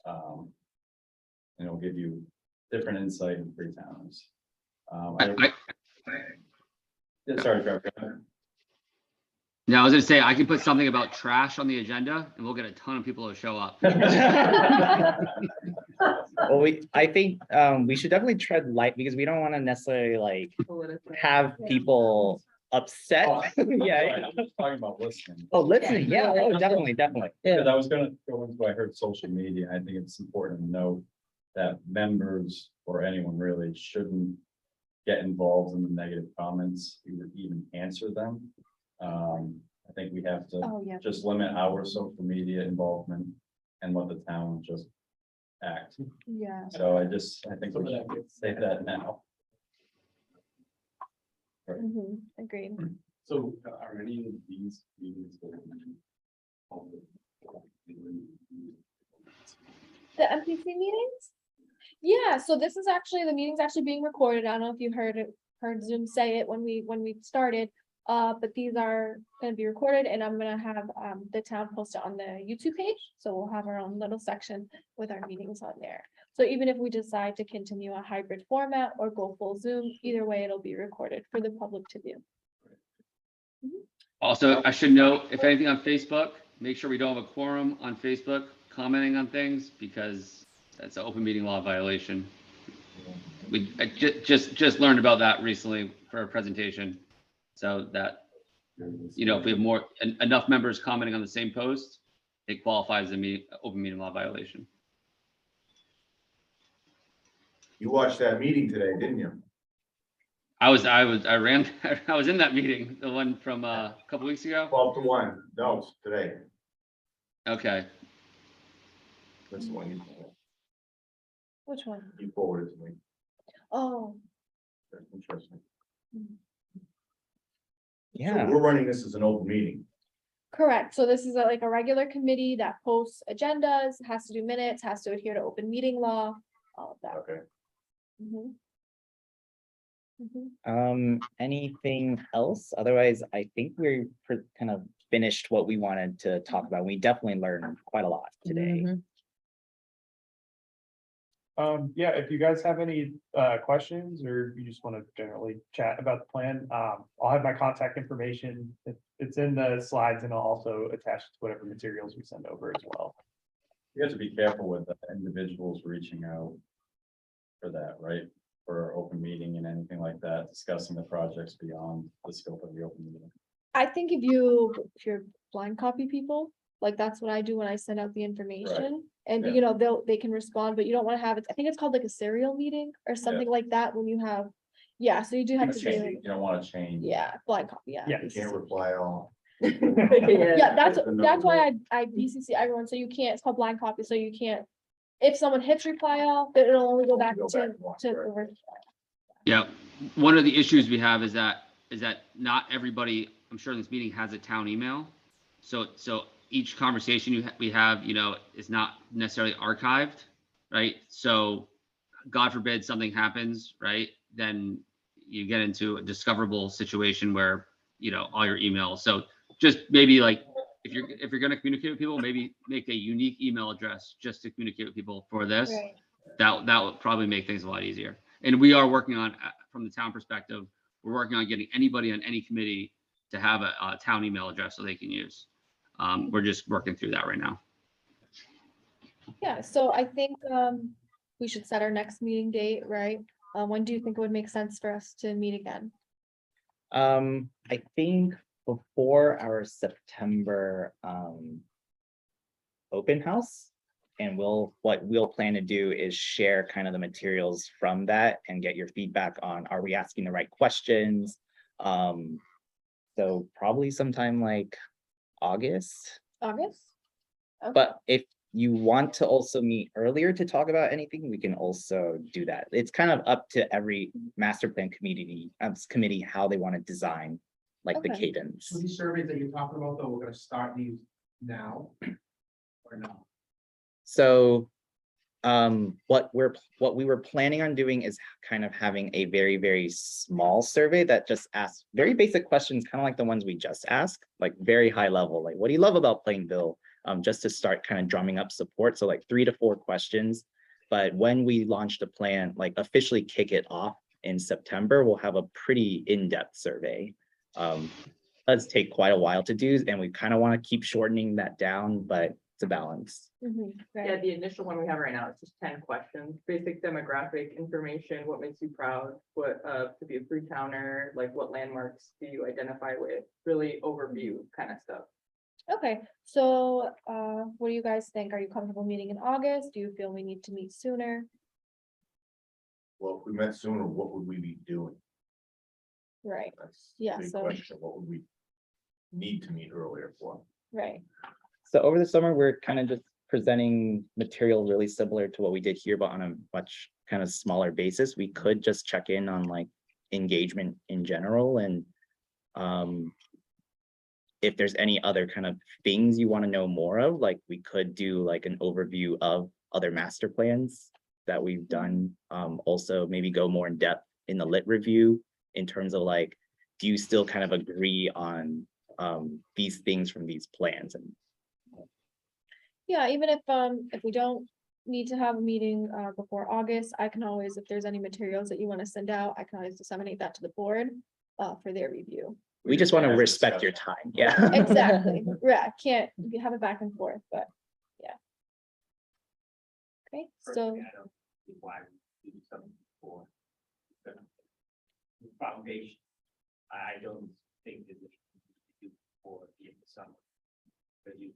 And it'll give you different insight in Freetowners. Yeah, sorry, Trevor. go ahead. Now, I was gonna say, I can put something about trash on the agenda and we'll get a ton of people to show up. Well, I think we should definitely tread light because we don't want to necessarily like have people upset. Oh, Yeah. sorry, I'm just talking about listening. Oh, listening, yeah, oh, definitely. Because I was gonna go into, I heard social media, I think it's important to note that members or anyone really shouldn't get involved in the negative comments, even answer them. I think we have to Oh, yeah. just limit our social media involvement and let the town just act. Yeah. So I think we should say that now. Mhm, agreed. So are any of these meetings? The MPC meetings? Yeah, so this is actually, the meeting's actually being recorded. I don't know if you heard Zoom say it when we started. But these are gonna be recorded and I'm gonna have the town post it on the YouTube page. So we'll have our own little section with our meetings on there. So even if we decide to continue a hybrid format or go full Zoom, either way, it'll be recorded for the public to view. Also, I should note, if anything on Facebook, make sure we don't have a quorum on Facebook commenting on things because that's an open meeting law violation. I just learned about that recently for a presentation. So that, if we have enough members commenting on the same post, it qualifies as open meeting law violation. you watched that meeting today, didn't you? I was in that meeting, the one from a couple weeks ago. 12-1, no, it's today, Okay, that's the one Which one? you forwarded to me, Oh, that's interesting. Yeah. So we're running this as an open meeting, correct. So this is like a regular committee that posts agendas, has to do minutes, has to adhere to open meeting law, all of that. okay? Mhm. Mhm. Anything else? Otherwise, I think we're kind of finished what we wanted to talk about. We definitely learned quite a lot today. Mhm. Yeah, if you guys have any questions or you just want to generally chat about the plan, I'll have my contact information. It's in the slides and I'll also attach to whatever materials we send over as well. You have to be careful with the individuals reaching out for that, right? For open meeting and anything like that, discussing the projects beyond the scope of the open meeting. I think if you're blind copy people, like that's what I do when I send out the information. And Yeah. they can respond, but you don't want to have it, I think it's called like a serial meeting or something like that, when you have, Yeah, so you do have to Change it. do, You don't wanna change. yeah, blind copy, yeah. Yeah, You can't reply all. Yeah, that's why I BCC everyone, so you can't, it's called blind copy, so you can't. If someone hits reply all, then it'll only go back Go to, back one, to the right. original. Yeah, one of the issues we have is that not everybody, I'm sure this meeting has a town email. So each conversation we have, is not necessarily archived, right? So God forbid something happens, right? Then you get into a discoverable situation where, all your emails. So just maybe like, if you're gonna communicate with people, maybe make a unique email address just to communicate with people for this. Right. That would probably make things a lot easier. And we are working on, from the town perspective, we're working on getting anybody on any committee to have a town email address so they can use. We're just working through that right now. Yeah, so I think we should set our next meeting date, right? When do you think it would make sense for us to meet again? I think before our September open house. And what we'll plan to do is share kind of the materials from that and get your feedback on, are we asking the right questions? So probably sometime like August, August? Okay. but if you want to also meet earlier to talk about anything, we can also do that. It's kind of up to every master plan committee how they want to design like the Okay. cadence. So these surveys that you're talking about, though, we're gonna start these now or no? So what we were planning on doing is kind of having a very, very small survey that just asks very basic questions, kind of like the ones we just asked, like very high level, like what do you love about Plainville? Just to start kind of drumming up support. So like 3 to 4 questions. But when we launch the plan, like officially kick it off in September, we'll have a pretty in-depth survey. Does take quite a while to do, and we kind of want to keep shortening that down, but it's a balance. Mhm, Yeah, right. the initial one we have right now is just 10 questions, basic demographic information, what makes you proud, what to be a Freetowner, like what landmarks do you identify with, really overview kind of stuff. Okay, so what do you guys think? Are you comfortable meeting in August? Do you feel we need to meet sooner? Well, if we met sooner, what would we be doing? Right, That's Yeah, the big so- question. What would we need to meet earlier for? right. So over the summer, we're kind of just presenting material really similar to what we did here, but on a much kind of smaller basis. We could just check in on like engagement in general and if there's any other kind of things you want to know more of, like we could do like an overview of other master plans that we've done. Also maybe go more in depth in the lit review in terms of like, do you still kind of agree on these things from these plans? And Yeah, even if we don't need to have a meeting before August, I can always, if there's any materials that you want to send out, I can always disseminate that to the board for their review. we just want to respect your time. Yeah. Exactly, yeah, can't have it back and forth, but yeah. Okay, so, Personally, I don't see why we do something for the foundation. I don't think that we should do for the end of summer. But you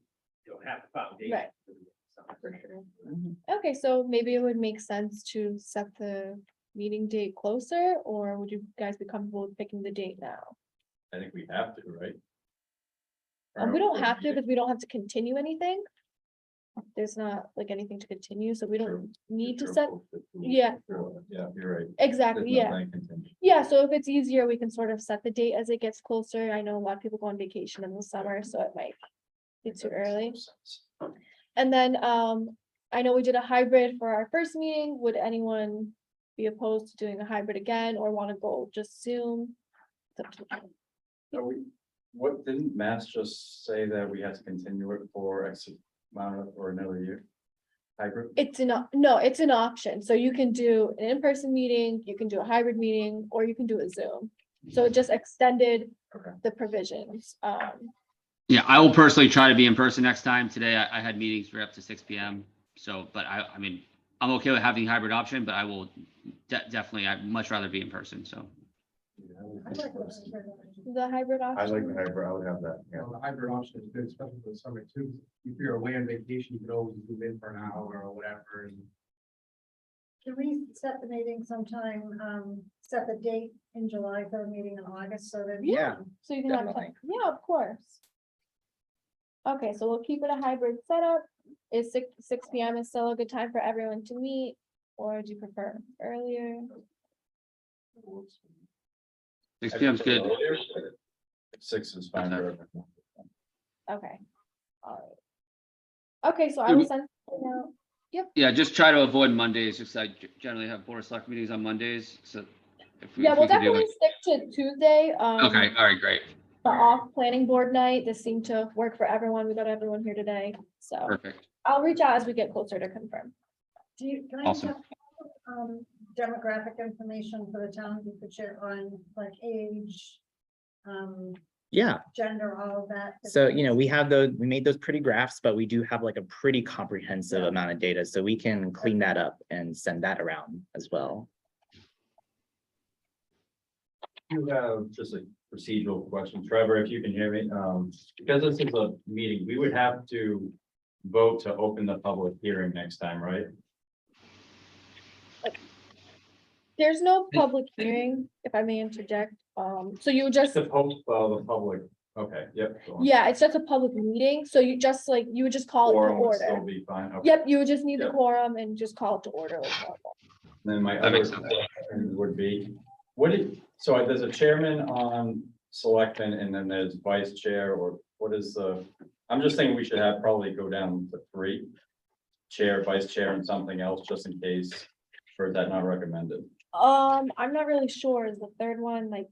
don't have the foundation. Right. for the end of summer. for sure. Okay, so maybe it would make sense to set the meeting date closer, or would you guys be comfortable with picking the date now? I think we have to, right? We don't have to, because we don't have to continue anything. There's not like anything to continue, so we don't need to set, yeah. Yeah, you're right. exactly, There's yeah. nothing contingent. Yeah, so if it's easier, we can sort of set the date as it gets closer. I know a lot of people go on vacation in the summer, so it might be too early. And then, I know we did a hybrid for our first meeting. Would anyone be opposed to doing a hybrid again or want to go just Zoom? It's up to you. What, didn't Mass just say that we had to continue it for X amount of, or another year? Hybrid? It's no, it's an option. So you can do an in-person meeting, you can do a hybrid meeting, or you can do a Zoom. So it just extended Okay. the provisions. Yeah, I will personally try to be in person next time. Today I had meetings for up to 6 p.m. So, but I mean, I'm okay with having the hybrid option, but I will definitely, I'd much rather be in person, so. I like the- The hybrid I option. like the hybrid, I would have that, yeah. You know, the hybrid option is good, especially for the summer too. If you're away on vacation, you could always move in for an hour or whatever and. Can we set the meeting sometime, set the date in July for the meeting in August so that? Yeah. So you can have, Definitely. yeah, of course. Okay, so we'll keep it a hybrid setup. Is six PM is still a good time for everyone to meet, or do you prefer earlier? 6 PM is good. 6 is fine. for everyone. Okay. All right. Okay, so I will send, something out. Yeah, just try to avoid Mondays, just I generally have board of select meetings on Mondays, so. if Yeah, if we'll we could do definitely it. stick to Tuesday. Okay, all right, great, The off planning board night. This seemed to work for everyone. We got everyone here today, so perfect. I'll reach out as we get closer to confirm. Do you, can I just Awesome. have, demographic information for the town you could share on like age, Yeah, gender, all of that? so, we have we made those pretty graphs, but we do have like a pretty comprehensive amount of data, so we can clean that up and send that around as well. You have just a procedural question, Trevor, if you can hear me, because this is a meeting, we would have to vote to open the public hearing next time, right? There's no public hearing, if I may interject. So you just, The public, okay, yep. go on. yeah, it's just a public meeting. So you just like, you would just call it to Quorum would still order. be fine. okay. Yep, you would just need the Yep. quorum and just call it to order. like normal. Then my That other makes sense. question would be, so there's a chairman on selectmen and then there's vice chair, or what is I'm just thinking we should have probably go down to 3. Chair, vice chair and something else, just in case, or is that not recommended? I'm not really sure. Is the third one like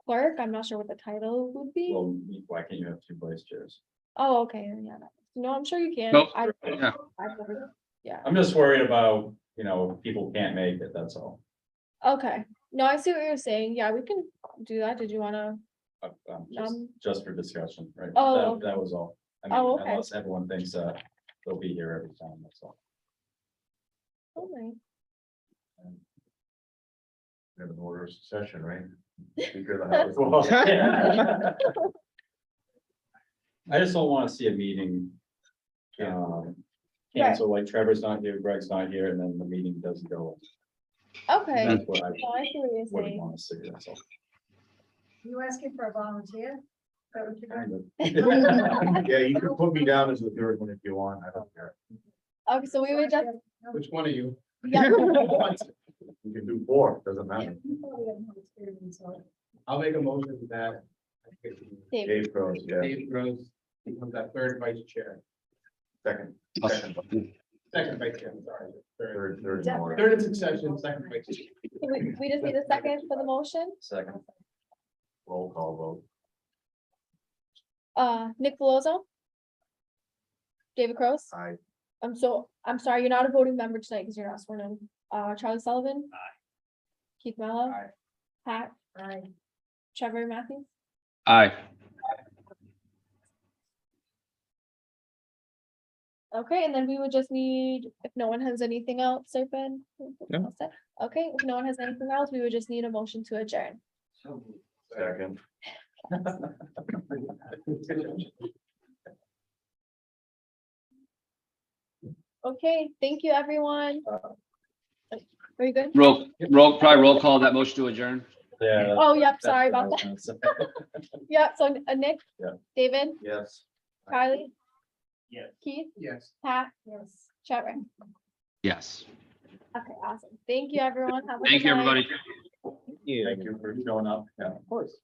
clerk? I'm not sure what the title would be. Well, why can't you have 2 vice chairs? Oh, okay, yeah. No, I'm sure you can. Nope, I- yeah. Yeah, I'm just worried about, people can't make it, that's all. okay. No, I see what you're saying. Yeah, we can do that. Did you wanna? Just for discussion, right? Oh, That was all. I Oh, mean, okay. unless everyone thinks they'll be here every time, that's all. Okay. We have an order of succession, right? Speaker of the House. Well, yeah. I just don't want to see a meeting. Cancel, like Trevor's not here, Greg's not here, and then the meeting doesn't go. Okay. That's what I No, I see what you're wouldn't saying. want to see, that's all. You asking for a volunteer? Is that what you're Kind doing? of. Yeah, you can put me down as the third one if you want, I don't care. Okay, so we would just, Which one of you? yeah, You can do 4, doesn't matter. You probably have more experience, so. I'll make a motion that Dave. Dave Crowe, yeah, Dave Rose becomes that third vice chair, second, second vice chair, I'm sorry. Third third in order. Third in succession, second vice chair. we just need a second for the motion. Second, Roll call vote. Nick Velozzo. David Cross. Aye. I'm sorry, you're not a voting member tonight because you're not sworn in. Charlie Sullivan. Aye. Keith Mello. Aye. Pat, Aye. Trevor Matthews. Aye. Okay, and then we would just need, if no one has anything else, open. No. Okay, if no one has anything else, we would just need a motion to adjourn. Second. Okay, thank you, everyone. Very good. Probably roll call that motion to adjourn. yeah. Oh, yep, that's sorry what I about was that. gonna say. Yeah, so Nick. Yeah. David, Yes. Kylie, Yes. Keith, Yes. Pat, Yes. Trevor. Yes. Okay, awesome. Thank you, everyone. Have a Thank good you, night. everybody. Thank you for showing up. Yeah. Of course.